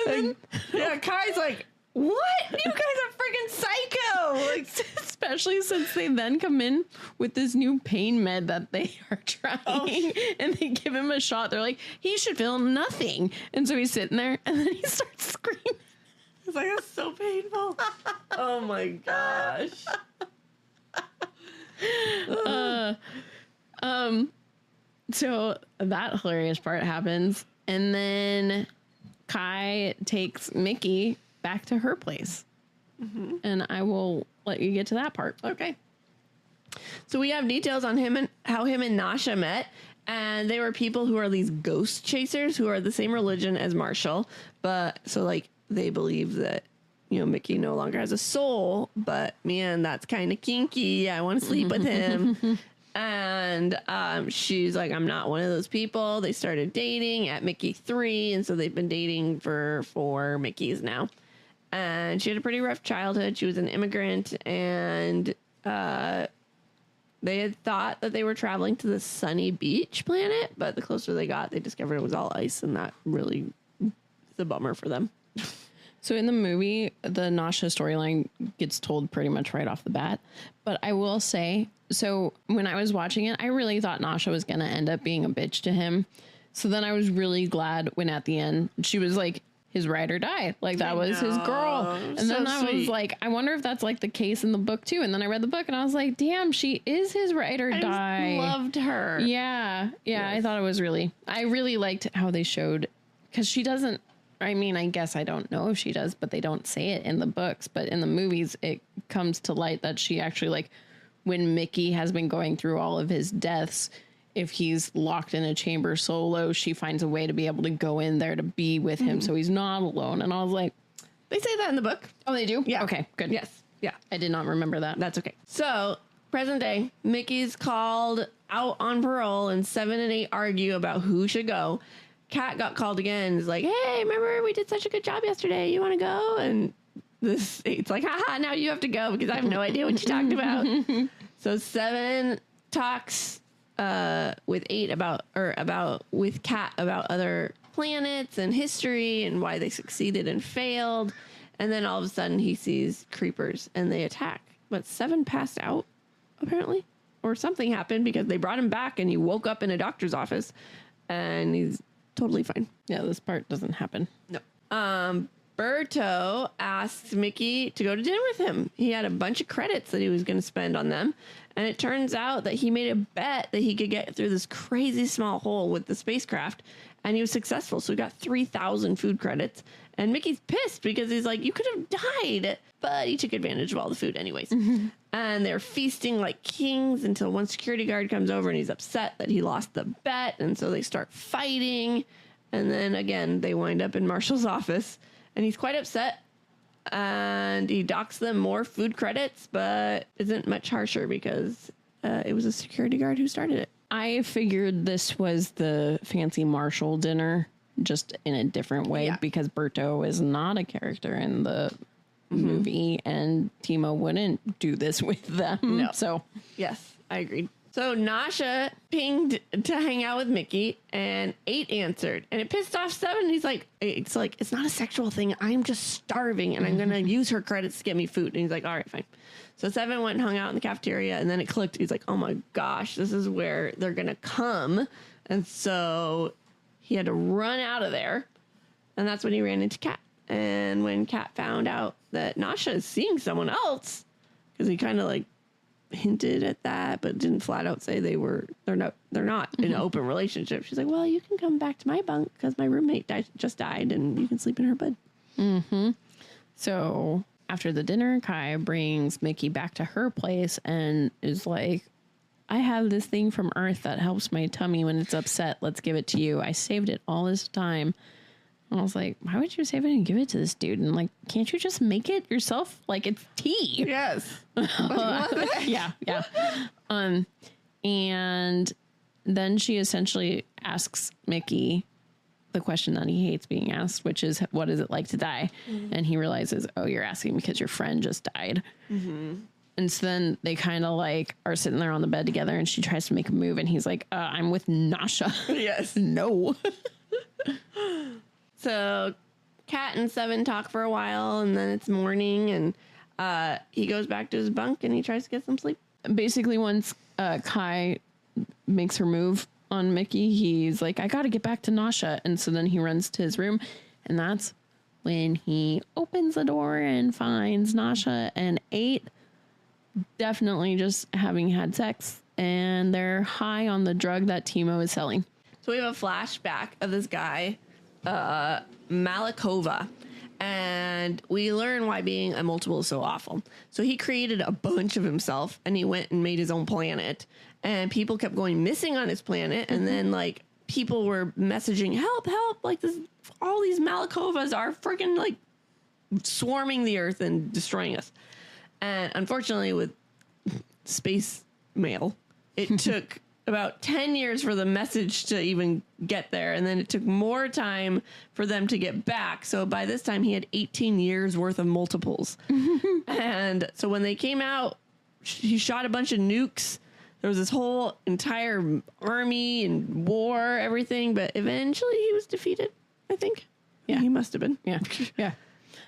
then, Kai's like, what? You guys are freaking psycho. Like, especially since they then come in with this new pain med that they are trying and they give him a shot. They're like, he should feel nothing. And so he's sitting there and then he starts screaming. It's like, it's so painful. Oh my gosh. So that hilarious part happens. And then Kai takes Mickey back to her place. And I will let you get to that part. Okay. So we have details on him and how him and Nasha met. And they were people who are these ghost chasers who are the same religion as Marshall. But so like they believe that, you know, Mickey no longer has a soul. But man, that's kind of kinky. I want to sleep with him. And she's like, I'm not one of those people. They started dating at Mickey 3. And so they've been dating for 4 Mickeys now. And she had a pretty rough childhood. She was an immigrant. And they had thought that they were traveling to the sunny beach planet. But the closer they got, they discovered it was all ice. And that really is a bummer for them. So in the movie, the Nasha storyline gets told pretty much right off the bat. But I will say, so when I was watching it, I really thought Nasha was going to end up being a bitch to him. So then I was really glad when at the end she was like his ride or die. Like that was his girl. And then I was like, I wonder if that's like the case in the book too. And then I read the book and I was like, damn, she is his ride or die. I loved her. Yeah. Yeah. Yes. I thought it was I really liked how they showed, because she doesn't, I mean, I guess I don't know if she does, but they don't say it in the books. But in the movies, it comes to light that she actually, like, when Mickey has been going through all of his deaths, if he's locked in a chamber solo, she finds a way to be able to go in there to be with him so he's not alone. And I was like, they say that in the book. Oh, they do? Yeah. Okay, good. Yes. Yeah. I did not remember that. That's okay. So, present day, Mickey's called out on parole and 7 and 8 argue about who should go. Kat got called again and is like, hey, remember we did such a good job yesterday. You want to go? And this 8's like, haha, now you have to go because I have no idea what you talked about. So 7 talks with 8 with Kat about other planets and history and why they succeeded and failed. And then all of a sudden he sees creepers and they attack. But 7 passed out, apparently, or something happened because they brought him back and he woke up in a doctor's office and he's totally fine. Yeah, this part doesn't happen. No. Berto asks Mickey to go to dinner with him. He had a bunch of credits that he was going to spend on them. And it turns out that he made a bet that he could get through this crazy small hole with the spacecraft. And he was successful. So he got 3,000 food credits. And Mickey's pissed because he's like, you could have died. But he took advantage of all the food anyways. And they're feasting like kings until one security guard comes over and he's upset that he lost the bet. And so they start fighting. And then again, they wind up in Marshall's office. And he's quite upset. And he docks them more food credits, but isn't much harsher because it was a security guard who started it. I figured this was the fancy Marshall dinner, just in a different way, because Berto is not a character in the movie, and Timo wouldn't do this with them. No. So, yes, I agreed. So Nasha pinged to hang out with Mickey, and 8 answered, and it pissed off 7. He's like, it's not a sexual thing. I'm just starving, and I'm going to use her credits to get me food. And he's like, all right, fine. So 7 went and hung out in the cafeteria, and then it clicked. He's like, oh my gosh, this is where they're going to come. And so he had to run out of there, and that's when he ran into Kat. And when Kat found out that Nasha is seeing someone else, because he kind of like hinted at that, but didn't flat out say they're not in an open relationship. She's like, well, you can come back to my bunk because my roommate just died and you can sleep in her bed. So after the dinner, Kai brings Mickey back to her place and is like, I have this thing from Earth that helps my tummy when it's upset. Let's give it to you. I saved it all this time. And I was like, why would you save it and give it to this dude? And like, can't you just make it yourself? Like, it's tea. Yes. Yeah. And then she essentially asks Mickey the question that he hates being asked, which is, what is it like to die? And he realizes, oh, you're asking because your friend just died. And so then they kind of like are sitting there on the bed together and she tries to make a move and he's like, I'm with Nasha. Yes. No. So Kat and 7 talk for a while and then it's morning and he goes back to his bunk and he tries to get some sleep. Basically, once Kai makes her move on Mickey, he's like, I got to get back to Nasha. And so then he runs to his room and that's when he opens the door and finds Nasha and 8 definitely just having had sex and they're high on the drug that Timo is selling. So we have a flashback of this guy, Malakova, and we learn why being a multiple is so awful. So he created a bunch of himself, and he went and made his own planet, and people kept going missing on his planet, and then like people were messaging, help, like this, all these Malakovas are freaking like swarming the earth and destroying us. And unfortunately with space mail, it took about 10 years for the message to even get there. And then it took more time for them to get back. So by this time he had 18 years worth of multiples. And so when they came out, he shot a bunch of nukes. There was this whole entire army and war, everything. But eventually he was defeated, I think. Yeah. He must have been. Yeah. Yeah.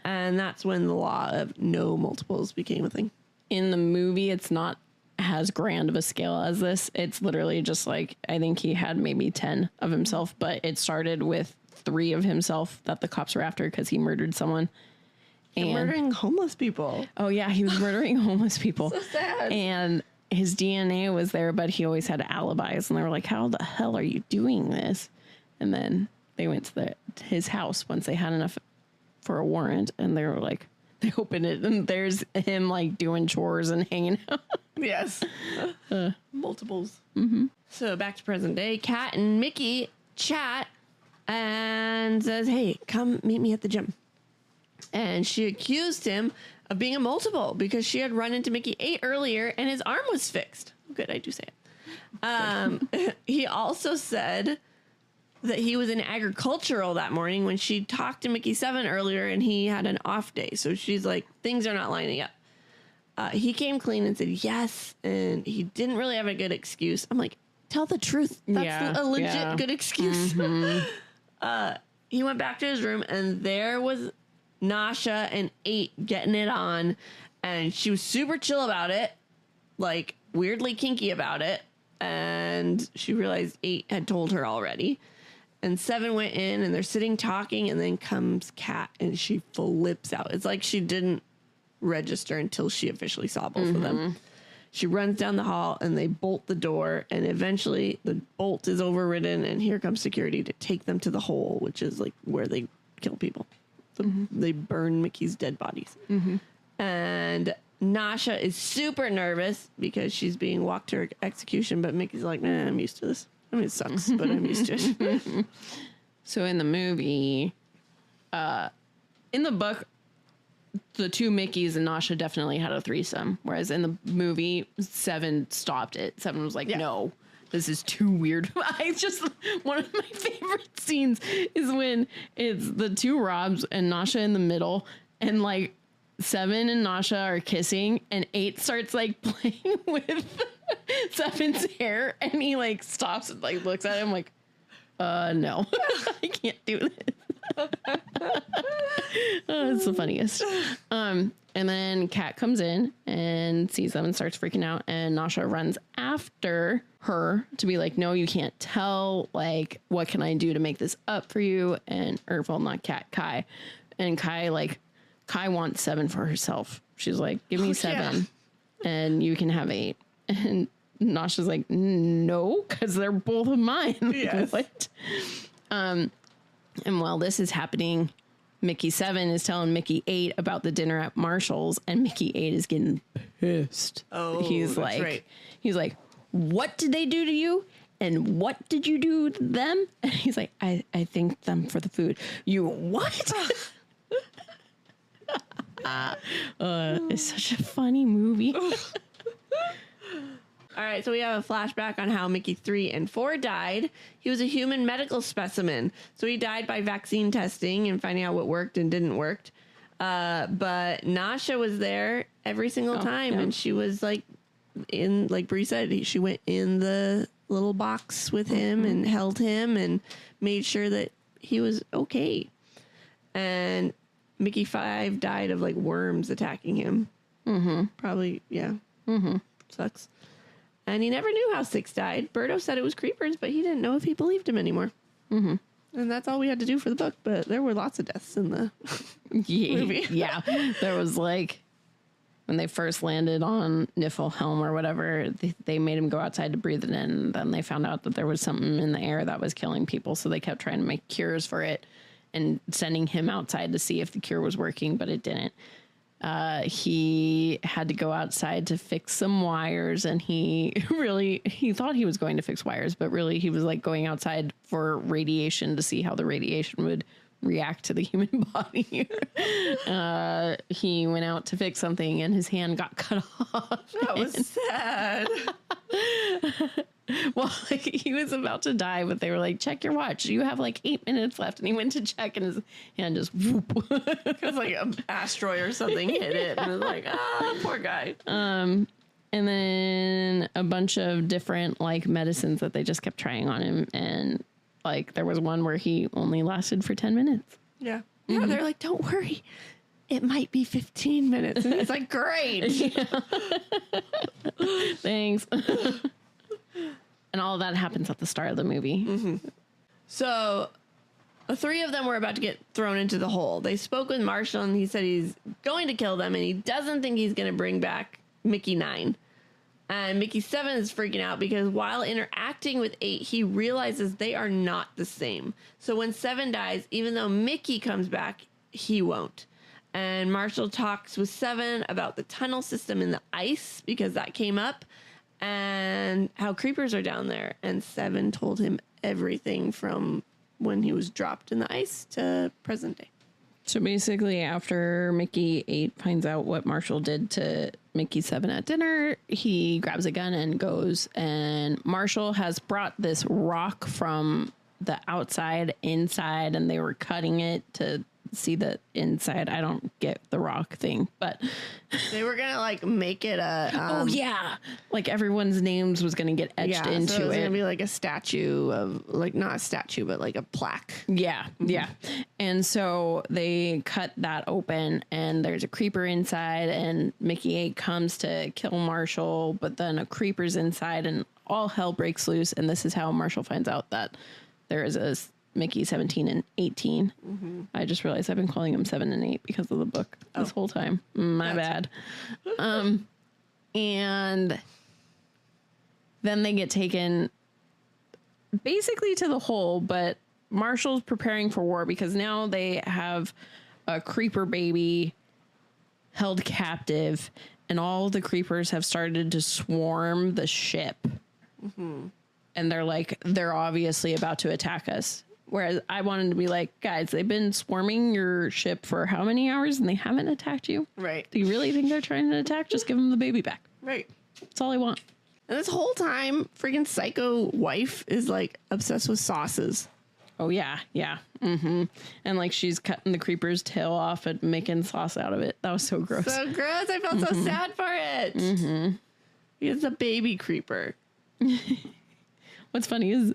And that's when the law of no multiples became a thing. In the movie, it's not as grand of a scale as this. It's literally just like, I think he had maybe 10 of himself, but it started with 3 of himself that the cops were after because he murdered someone. And murdering homeless people. Oh yeah, he was murdering homeless people. So sad. And his DNA was there, but he always had alibis, and they were like, how the hell are you doing this? And then they went to his house once they had enough for a warrant, and they were like, they opened it, and there's him like doing chores and hanging out. Yes. Multiples. Mm-hmm. So back to present day. Kat and Mickey chat and says, hey, come meet me at the gym. And she accused him of being a multiple because she had run into Mickey 8 earlier and his arm was fixed. Good, I do say it. He also said that he was in agricultural that morning when she talked to Mickey7 earlier and he had an off day. So she's like, things are not lining up. He came clean and said yes, and he didn't really have a good excuse. I'm like, tell the truth. That's a legit good excuse. Mm-hmm. He went back to his room, and there was Nasha and 8 getting it on, and she was super chill about it, like weirdly kinky about it, and she realized 8 had told her already. And 7 went in, and they're sitting talking, and then comes Kat, and she flips out. It's like she didn't register until she officially saw both of them. She runs down the hall, and they bolt the door, and eventually the bolt is overridden, and here comes security to take them to the hole, which is like where they kill people. So they burn Mickey's dead bodies. And Nasha is super nervous because she's being walked to her execution, but Mickey's like, nah, I'm used to this. I mean, it sucks, but I'm used to it. So in the movie, in the book, the 2 Mickeys and Nasha definitely had a threesome, whereas in the movie, 7 stopped it. 7 was like, no, this is too weird. One of my favorite scenes is when it's the 2 Robs and Nasha in the middle, and like 7 and Nasha are kissing, and 8 starts like playing with 7's hair, and he like stops and like looks at him like, no, I can't do this. It's the funniest. And then Kat comes in and sees them and starts freaking out, and Nasha runs after her to be like, no, you can't tell, like, what can I do to make this up for you? And not Kat, Kai. And Kai wants 7 for herself. She's like, give me 7 and you can have 8. And Nasha's like, no, because they're both of mine. Yes. What? And while this is happening, Mickey7 is telling Mickey8 about the dinner at Marshall's, and Mickey8 is getting pissed. Oh, he's that's like, he's like, what did they do to you? And what did you do to them? And he's like, I thanked them for the food. You what? It's such a funny movie. All right, so we have a flashback on how Mickey 3 and 4 died. He was a human medical specimen. So he died by vaccine testing and finding out what worked and didn't work. But Nasha was there every single time. And she was like like Bri said, she went in the little box with him and held him and made sure that he was okay. And Mickey 5 died of like worms attacking him. Probably, yeah. Sucks. And he never knew how 6 died. Birdo said it was creepers, but he didn't know if he believed him anymore. And that's all we had to do for the book, but there were lots of deaths in the movie. Yeah. There was like, when they first landed on Niflheim or whatever, they made him go outside to breathe it in. And then they found out that there was something in the air that was killing people. So they kept trying to make cures for it and sending him outside to see if the cure was working, but it didn't. He had to go outside to fix some wires, and he thought he was going to fix wires, but really he was like going outside for radiation to see how the radiation would react to the human body. He went out to fix something and his hand got cut off. That was sad. Well, like, he was about to die, but they were like, check your watch. You have like 8 minutes left. And he went to check and his hand just whoop. Because like an asteroid or something hit it. And it was like, poor guy. And then a bunch of different like medicines that they just kept trying on him. And like there was one where he only lasted for 10 minutes. Yeah. Yeah, they're like, don't worry. It might be 15 minutes. And it's like, great. Thanks. And all of that happens at the start of the movie. Mm-hmm. So the three of them were about to get thrown into the hole. They spoke with Marshall, and he said he's going to kill them, and he doesn't think he's going to bring back Mickey9. And Mickey7 is freaking out because while interacting with 8, he realizes they are not the same. So when 7 dies, even though Mickey comes back, he won't. And Marshall talks with 7 about the tunnel system in the ice because that came up, and how creepers are down there. And 7 told him everything from when he was dropped in the ice to present day. So basically, after Mickey 8 finds out what Marshall did to Mickey7 at dinner, he grabs a gun and goes. And Marshall has brought this rock from the outside inside, and they were cutting it to see the inside. I don't get the rock thing, but they were gonna like make it a oh yeah, like everyone's names was gonna get etched into so it was it. Gonna be like a statue of, like, not a statue but like a plaque. Yeah, yeah. And so they cut that open, and there's a creeper inside, and Mickey 8 comes to kill Marshall, but then a creeper's inside, and all hell breaks loose. And this is how Marshall finds out that there is a Mickey17 and 18. I just realized I've been calling him 7 and 8 because of the book this whole time. My bad. And then they get taken basically to the hole, but Marshall's preparing for war because now they have a creeper baby held captive, and all the creepers have started to swarm the ship. And they're obviously about to attack us. Whereas I wanted to be like, guys, they've been swarming your ship for how many hours and they haven't attacked you? Right. Do you really think they're trying to attack? Just give them the baby back. Right. That's all I want. And this whole time, freaking psycho wife is like obsessed with sauces. Oh, yeah. Yeah. And like she's cutting the creeper's tail off and making sauce out of it. That was so gross. So gross. I felt so sad for it. It's a baby creeper. What's funny is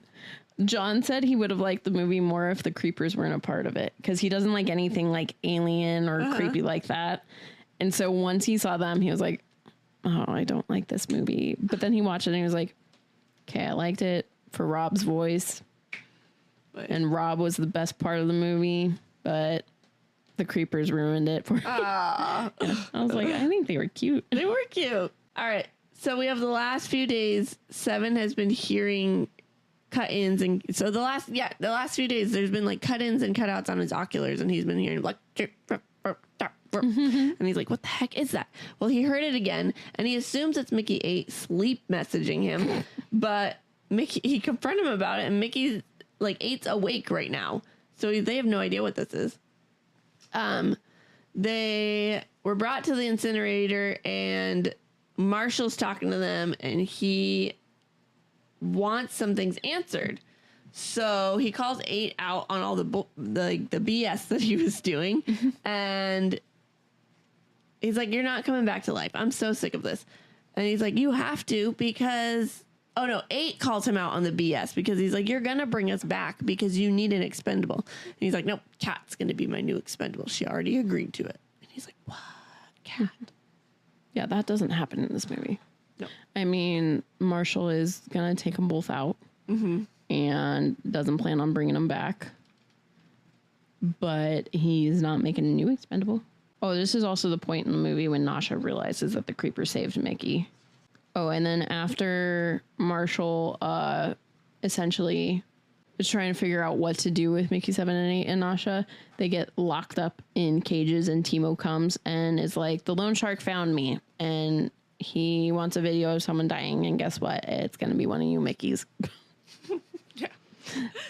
John said he would have liked the movie more if the creepers weren't a part of it, because he doesn't like anything like alien or creepy like that. And so once he saw them, he was like, oh, I don't like this movie. But then he watched it and he was like, okay, I liked it for Rob's voice. And Rob was the best part of the movie, but the creepers ruined it for me. I was like, I think they were cute. They were cute. All right. So we have the last few days. 7 has been hearing cut-ins, and so the last few days there's been like cut-ins and cutouts on his oculars, and he's been hearing like and he's like, what the heck is that? Well, he heard it again, and he assumes it's Mickey 8 sleep messaging him, but he confronted him about it, and Mickey's like 8's awake right now, so they have no idea what this is. They were brought to the incinerator, and Marshall's talking to them, and he wants some things answered. So he calls 8 out on all the BS that he was doing. And he's like, you're not coming back to life. I'm so sick of this. And he's like, you have to, because... Oh, no, 8 calls him out on the BS because he's like, you're going to bring us back because you need an expendable. And he's like, nope, Cat's going to be my new expendable. She already agreed to it. And he's like, what? Cat? Yeah, that doesn't happen in this movie. No. I mean, Marshall is going to take them both out and doesn't plan on bringing them back. But he's not making a new expendable. Oh, this is also the point in the movie when Nasha realizes that the creeper saved Mickey. Oh, and then after Marshall essentially is trying to figure out what to do with Mickey7 and 8 and Nasha, they get locked up in cages, and Timo comes and is like, the loan shark found me, and he wants a video of someone dying, and guess what? It's going to be one of you Mickeys. Yeah.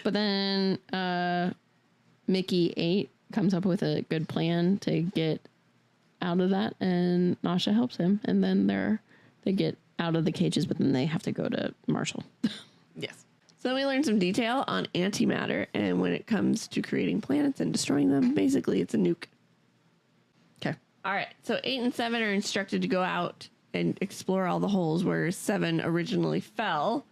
But then Mickey8 comes up with a good plan to get out of that, and Nasha helps him, and then they get out of the cages, but then they have to go to Marshall. Yes. So then we learned some detail on antimatter, and when it comes to creating planets and destroying them, basically it's a nuke. Okay. All right. So 8 and 7 are instructed to go out and explore all the holes where 7 originally fell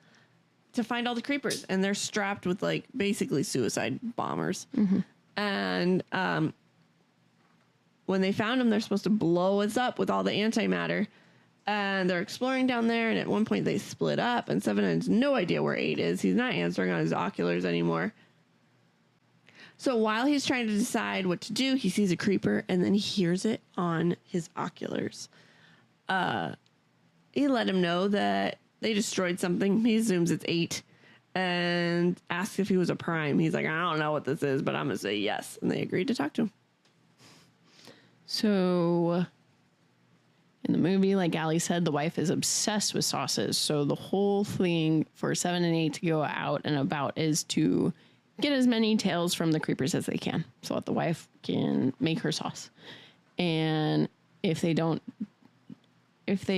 to find all the creepers, and they're strapped with like basically suicide bombers. Mm-hmm. And when they found them, they're supposed to blow us up with all the antimatter. And they're exploring down there, and at one point they split up, and 7 has no idea where 8 is. He's not answering on his oculars anymore. So while he's trying to decide what to do, he sees a creeper, and then he hears it on his oculars. He let him know that they destroyed something. He assumes it's 8 and asks if he was a prime. He's like, I don't know what this is, but I'm going to say yes. And they agreed to talk to him. So in the movie, like Allie said, the wife is obsessed with sauces. So the whole thing for 7 and 8 to go out and about is to get as many tails from the creepers as they can so that the wife can make her sauce. And if they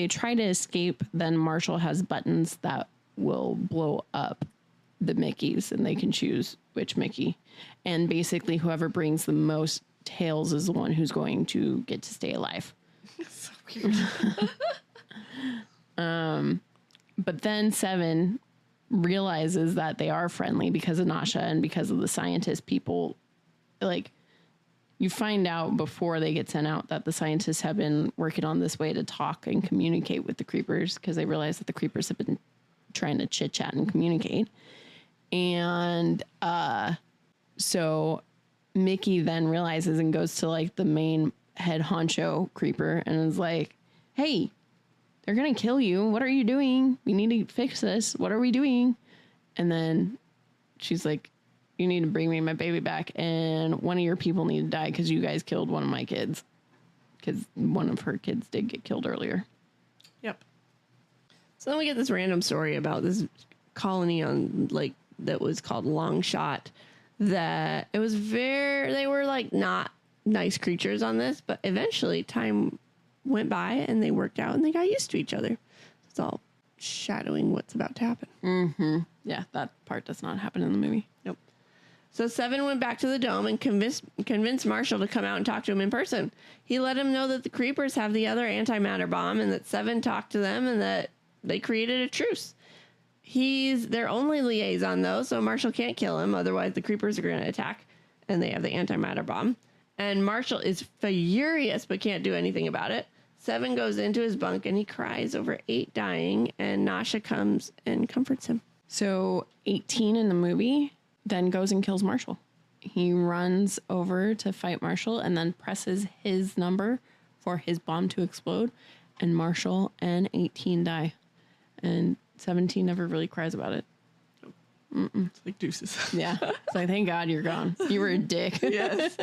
try to escape, then Marshall has buttons that will blow up the Mickeys, and they can choose which Mickey. And basically whoever brings the most tails is the one who's going to get to stay alive. So weird. But then 7 realizes that they are friendly because of Nasha and because of the scientist people. Like, you find out before they get sent out that the scientists have been working on this way to talk and communicate with the creepers, because they realize that the creepers have been trying to chit chat and communicate. And so Mickey then realizes and goes to like the main head honcho creeper and is like, hey, they're going to kill you. What are you doing? We need to fix this. What are we doing? And then she's like, you need to bring me my baby back, and one of your people need to die because you guys killed one of my kids, because one of her kids did get killed earlier. Yep. So then we get this random story about this colony on like that was called Longshot. That it was they were like not nice creatures on this, but eventually time went by and they worked out and they got used to each other. It's all shadowing what's about to happen. Mm-hmm. Yeah, that part does not happen in the movie. Nope. So 7 went back to the dome and convinced Marshall to come out and talk to him in person. He let him know that the creepers have the other antimatter bomb and that 7 talked to them and that they created a truce. He's their only liaison, though, so Marshall can't kill him. Otherwise, the creepers are going to attack, and they have the antimatter bomb. And Marshall is furious but can't do anything about it. 7 goes into his bunk, and he cries over 8 dying, and Nasha comes and comforts him. So 18 in the movie then goes and kills Marshall. He runs over to fight Marshall and then presses his number for his bomb to explode, and Marshall and 18 die. And 17 never really cries about it. Mm-mm. It's like deuces. Yeah. It's like, thank God you're gone. You were a dick. Yes.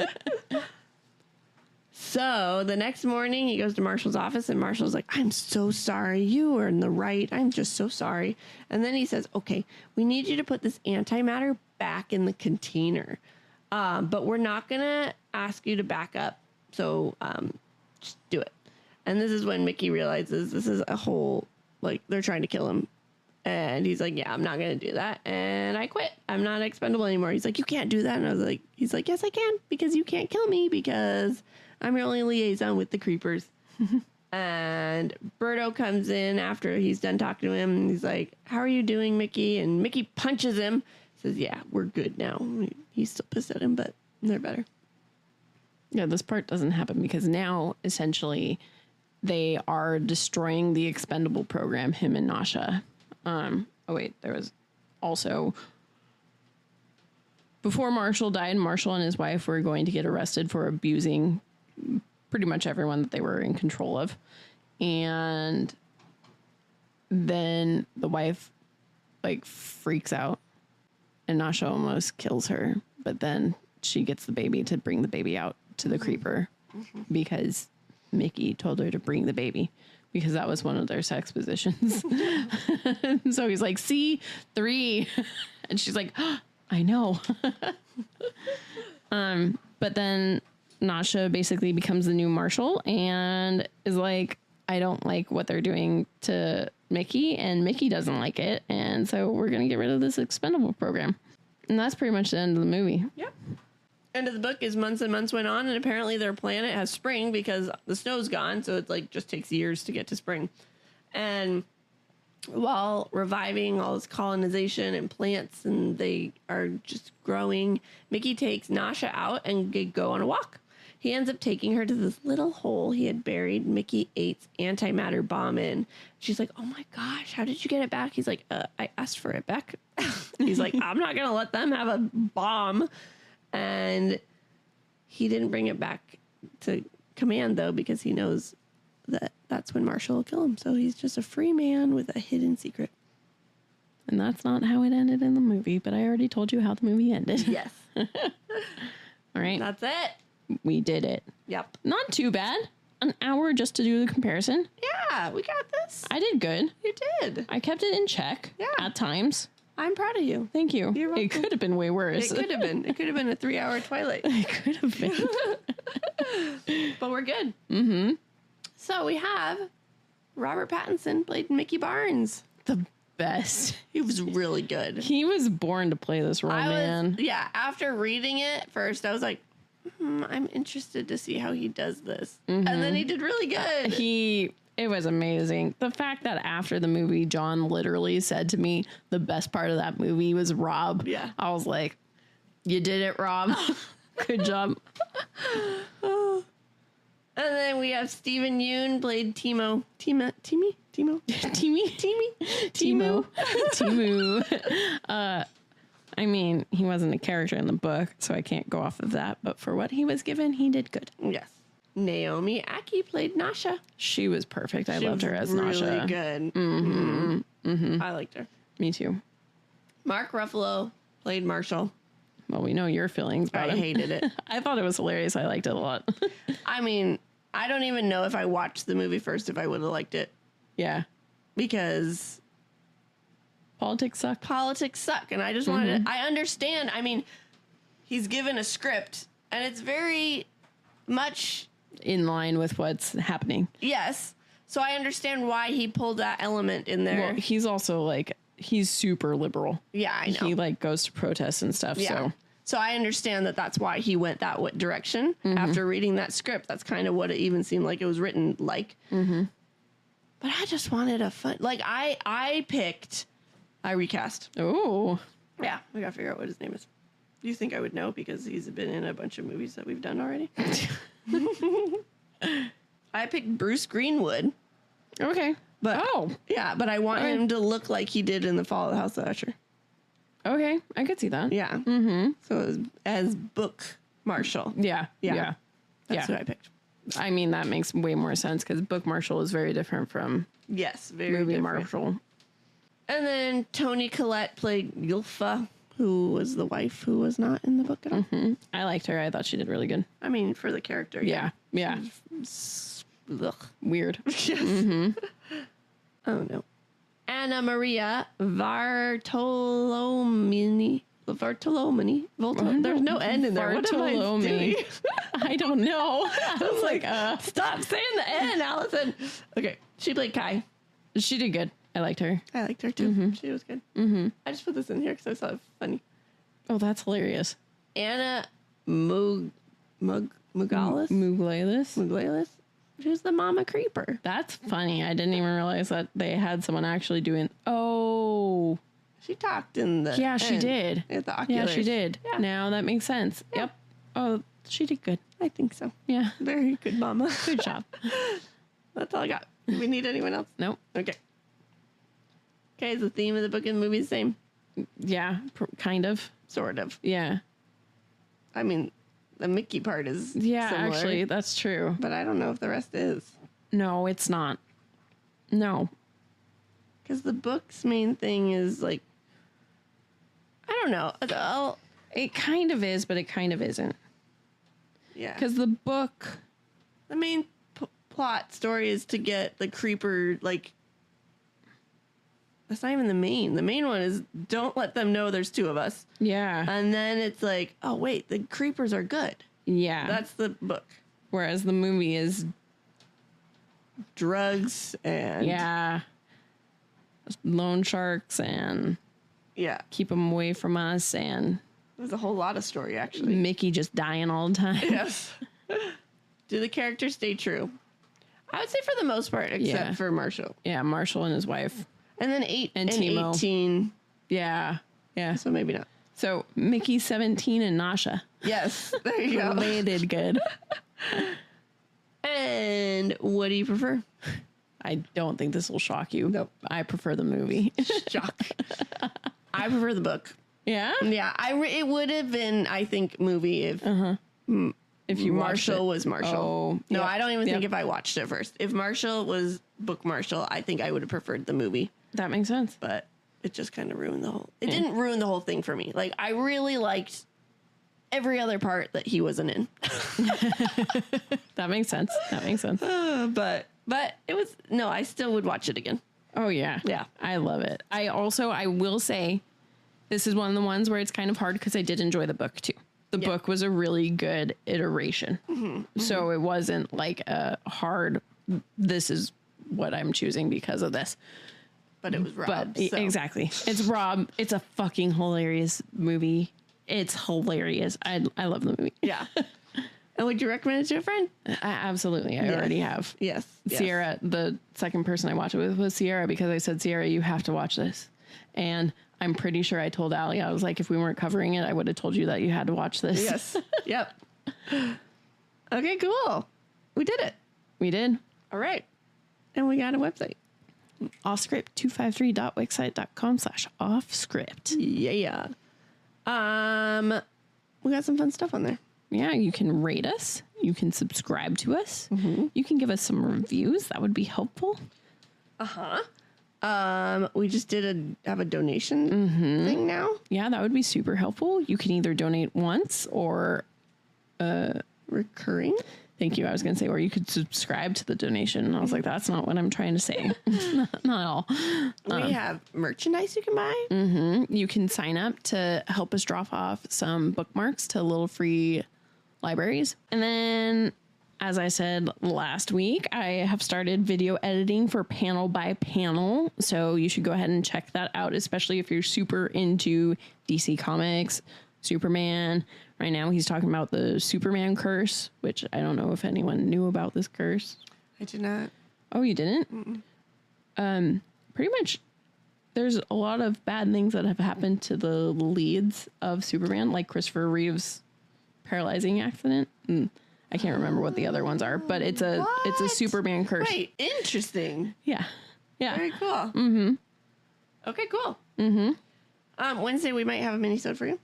So the next morning he goes to Marshall's office and Marshall's like, I'm so sorry. You were in the right. I'm just so sorry. And then he says, okay, we need you to put this antimatter back in the container. But we're not going to ask you to back up. So just do it. And this is when Mickey realizes this is a whole, like, they're trying to kill him. And he's like, yeah, I'm not going to do that. And I quit. I'm not expendable anymore. He's like, you can't do that. And I was like, he's like, yes, I can, because you can't kill me because I'm your only liaison with the creepers. And Berto comes in after he's done talking to him. And he's like, how are you doing, Mickey? And Mickey punches him. Says, yeah, we're good now. He's still pissed at him, but they're better. Yeah, this part doesn't happen because now, essentially, they are destroying the expendable program, him and Nasha. Oh, wait, there was also... Before Marshall died, Marshall and his wife were going to get arrested for abusing pretty much everyone that they were in control of. And then the wife like freaks out and Nasha almost kills her. But then she gets the baby to bring the baby out to the creeper because Mickey told her to bring the baby because that was one of their sex positions. So he's like, C3. And she's like, oh, I know. But then Nasha basically becomes the new marshal and is like, I don't like what they're doing to Mickey, and Mickey doesn't like it. And so we're going to get rid of this expendable program. And that's pretty much the end of the movie. Yep. End of the book is months and months went on, and apparently their planet has spring because the snow's gone, so it like just takes years to get to spring. And while reviving all this colonization and plants, and they are just growing, Mickey takes Nasha out and they go on a walk. He ends up taking her to this little hole he had buried Mickey 8's antimatter bomb in. She's like, oh my gosh, how did you get it back? He's like, I asked for it back. He's like, I'm not going to let them have a bomb. And he didn't bring it back to command, though, because he knows that that's when Marshall will kill him. So he's just a free man with a hidden secret. And that's not how it ended in the movie, but I already told you how the movie ended. Yes. All right. That's it. We did it. Yep. Not too bad. An hour just to do the comparison. Yeah, we got this. I did good. You did. I kept it in check. Yeah. At times. I'm proud of you. Thank you. You're welcome. It could have been way worse. It could have been. It could have been a 3-hour Twilight. It could have been. But we're good. Mm-hmm. So we have Robert Pattinson played Mickey Barnes. The best. He was really good. He was born to play this role, man. Yeah, after reading it first, I was like, I'm interested to see how he does this. And then he did really good. It was amazing. The fact that after the movie, John literally said to me, the best part of that movie was Rob. Yeah. I was like, you did it, Rob. Good job. And then we have Stephen Yoon played Timo. Timo? Timu. I mean, he wasn't a character in the book, so I can't go off of that. But for what he was given, he did good. Yes. Naomi Aki played Nasha. She was perfect. I loved her as really Nasha. Really good. Mm-hmm. I liked her. Me too. Mark Ruffalo played Marshall. Well, we know your feelings about I it. hated it. I thought it was hilarious. I liked it a lot. I mean, I don't even know if I watched the movie first if I would have liked it. Yeah. Because politics suck. And I just wanted to, I understand. I mean, he's given a script and it's very much in line with what's happening. Yes. So I understand why he pulled that element in there. Well, he's also like, he's super liberal. Yeah, I know. He like goes to protests and stuff. Yeah. So I understand that that's why he went that direction. After reading that script, that's kind of what it even seemed like it was written like. But I just wanted a fun, like I recast. Oh. Yeah, we gotta figure out what his name is. Do you think I would know because he's been in a bunch of movies that we've done already? I picked Bruce Greenwood. Okay. But yeah, but I want him to look like he did in The Fall of the House of Usher. Okay, I could see that. Yeah. So it was as Book Marshall. Yeah. That's who I picked. I mean, that makes way more sense because Book Marshall is very different from Yes, very movie different. Marshall. And then Toni Collette played Ylfa, who was the wife who was not in the book at all. I liked her. I thought she did really good. I mean, for the character. Yeah. Ugh. Weird. Yes. Oh, no. Anna Maria Vartolomini. There's no N in there. What am I doing? I don't know. I was like, stop saying the N, Allison. Okay. She played Kai. she did good. I liked her. I liked her too. She was good. I just put this in here because I thought it was funny. Oh, that's hilarious. Anna Muglalis? Muglalis. She was the mama creeper. That's funny. I didn't even realize that they had someone actually doing. Oh, She talked in the yeah, she end did. At the Yeah, oculars. she did. Yeah. Now that makes sense. Yeah. Yep. Oh, she did good. I think so. Yeah. Very good, mama. Good job. That's all I got. Do we need anyone else? Nope. Okay. Okay, is the theme of the book and the movie the same? Yeah, kind of. Sort of. Yeah. I mean, the Mickey part is Yeah, similar, actually, that's true. but I don't know if the rest is. No, it's not. No. Because the book's main thing is like, I don't know. It kind of is, but it kind of isn't. Yeah. Because the book... The main plot story is to get the creeper, like, that's not even the main. The main one is don't let them know there's two of us. Yeah. And then it's like, oh, wait, the creepers are good. Yeah. That's the book. Whereas the movie is... Drugs and... Yeah. Loan sharks and Yeah. keep them away from us and There's a whole lot of story, actually. Mickey just dying all the time. Yes. Do the characters stay true? I would say for the most part, except for Marshall. Yeah, Marshall and his wife. And then 8 and Timo. 18. Yeah. Yeah. So maybe not. So Mickey17 and Nasha. Yes. There you go. They did good. And what do you prefer? I don't think this will shock you. Nope. I prefer the movie. Shock. I prefer the book. Yeah? Yeah. It would have been, I think, movie if If you watched Marshall it. was Marshall. Oh, No, yep. I don't even think Yep. if I watched it first. If Marshall was book Marshall, I think I would have preferred the movie. That makes sense. But it just kind of ruined the whole... It didn't ruin the whole thing for me. Like, I really liked every other part that he wasn't in. That makes sense. That makes sense. But it was... No, I still would watch it again. Oh, yeah. Yeah. I love it. I will say, this is one of the ones where it's kind of hard because I did enjoy the book, too. The book was a really good iteration. So it wasn't like a hard, this is what I'm choosing because of this. But it was Rob. But exactly. It's Rob. It's a fucking hilarious movie. It's hilarious. I love the movie. Yeah. And would you recommend it to a friend? Absolutely. I already have. Yes. Sierra, the second person I watched it with was Sierra because I said, Sierra, you have to watch this. And I'm pretty sure I told Allie, I was like, if we weren't covering it, I would have told you that you had to watch this. Yes. Yep. Okay, cool. We did it. We did. All right. And we got a website. Offscript253.wixsite.com/offscript. Yeah. We got some fun stuff on there. Yeah, you can rate us. You can subscribe to us. You can give us some reviews. That would be helpful. We just have a donation thing now. Yeah, that would be super helpful. You can either donate once or Recurring. thank you. I was going to say, or you could subscribe to the donation. And I was like, that's not what I'm trying to say. Not at all. We have merchandise you can buy. You can sign up to help us drop off some bookmarks to little free libraries. And then, as I said last week, I have started video editing for Panel by Panel. So you should go ahead and check that out, especially if you're super into DC Comics, Superman. Right now, he's talking about the Superman curse, which I don't know if anyone knew about this curse. I did not. Oh, you didn't? Pretty much, there's a lot of bad things that have happened to the leads of Superman, like Christopher Reeve's paralyzing accident. I can't remember what the other ones are, but it's a Superman curse. Wait, interesting. Yeah. Very cool. Okay, cool. Wednesday we might have a mini-sode for you.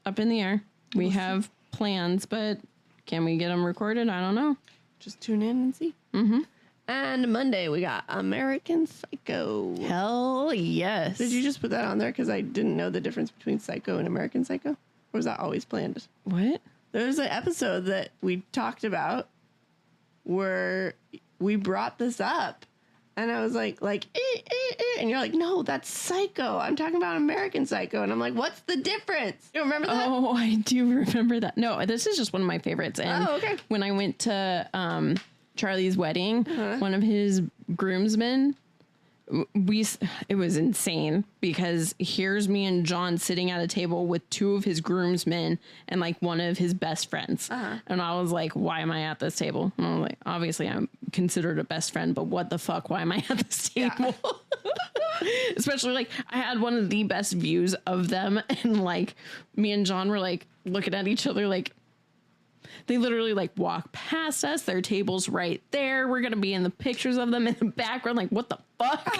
Up in the air. We have plans, but can we get them recorded? I don't know. Just tune in and see. And Monday we got American Psycho. Hell yes. Did you just put that on there because I didn't know the difference between Psycho and American Psycho? Or was that always planned? What? There's an episode that we talked about where we brought this up. And I was like, and you're like, no, that's Psycho. I'm talking about American Psycho. And I'm like, what's the difference? You remember that? Oh, I do remember that. No, this is just one of my favorites. And okay. when I went to Charlie's wedding, one of his groomsmen, it was insane because here's me and John sitting at a table with two of his groomsmen and like one of his best friends. And I was like, why am I at this table? And I was like, obviously I'm considered a best friend, but what the fuck? Why am I at this table? Especially like I had one of the best views of them. And like me and John were like looking at each other like, they literally like walk past us. Their table's right there. We're going to be in the pictures of them in the background. Like, what the fuck?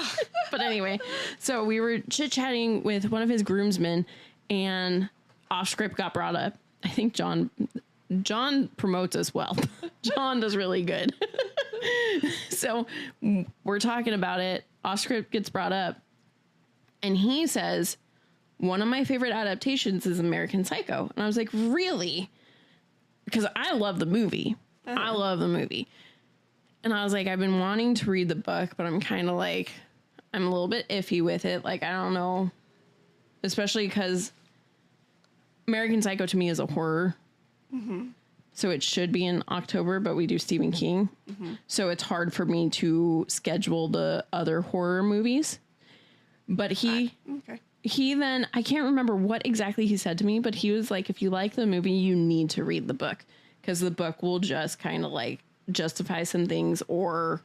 But anyway, so we were chit-chatting with one of his groomsmen and Offscript got brought up. I think John John promotes us well. John does really good. So we're talking about it. Offscript gets brought up. And he says, one of my favorite adaptations is American Psycho. And I was like, really? Because I love the movie. I love the movie. And I was like, I've been wanting to read the book, but I'm kind of like, I'm a little bit iffy with it. Like, I don't know. Especially because American Psycho to me is a horror. Mm-hmm. So it should be in October, but we do Stephen King. Mm-hmm. So it's hard for me to schedule the other horror movies. But he then, I can't remember what exactly he said to me, but he was like, if you like the movie, you need to read the book. Because the book will just kind of like justify some things or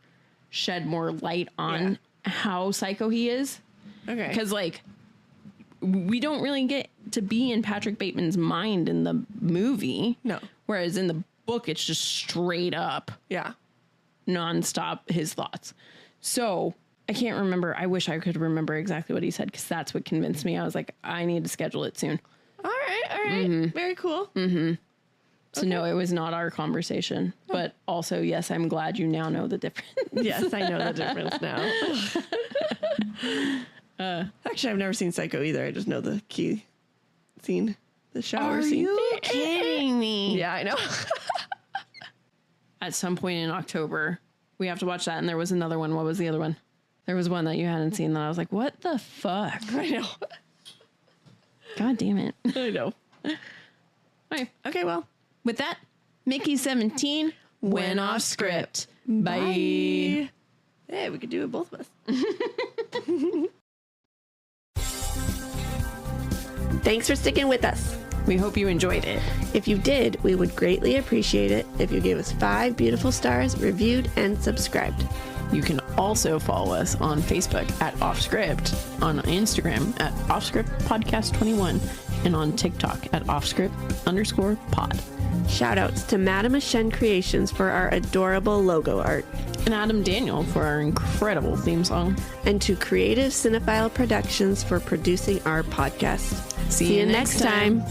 shed more light on how psycho he is. Okay. Because like, we don't really get to be in Patrick Bateman's mind in the movie. No. Whereas in the book, it's just straight up. Yeah. Nonstop his thoughts. So I can't remember. I wish I could remember exactly what he said because that's what convinced me. I was like, I need to schedule it soon. All right. Mm-hmm. Very cool. Mm-hmm. So no, it was not our conversation. Oh. But also, yes, I'm glad you now know the difference. Yes, I know the difference now. Actually, I've never seen Psycho either. I just know the key scene, the shower scene. Are you kidding me? Yeah, I know. At some point in October, we have to watch that. And there was another one. What was the other one? There was one that you hadn't seen that I was like, what the fuck? I know. God damn it. I know. All right. Okay, well. With that, Mickey17 went off script. Bye. Hey, we could do it both of us. Thanks for sticking with us. We hope you enjoyed it. If you did, we would greatly appreciate it if you gave us 5 beautiful stars, reviewed, and subscribed. You can also follow us on Facebook at Offscript, on Instagram at Offscript Podcast 21, and on TikTok at Offscript_pod. Shoutouts to Madame Shen Creations for our adorable logo art. And Adam Daniel for our incredible theme song. And to Creative Cinephile Productions for producing our podcast. See you next time.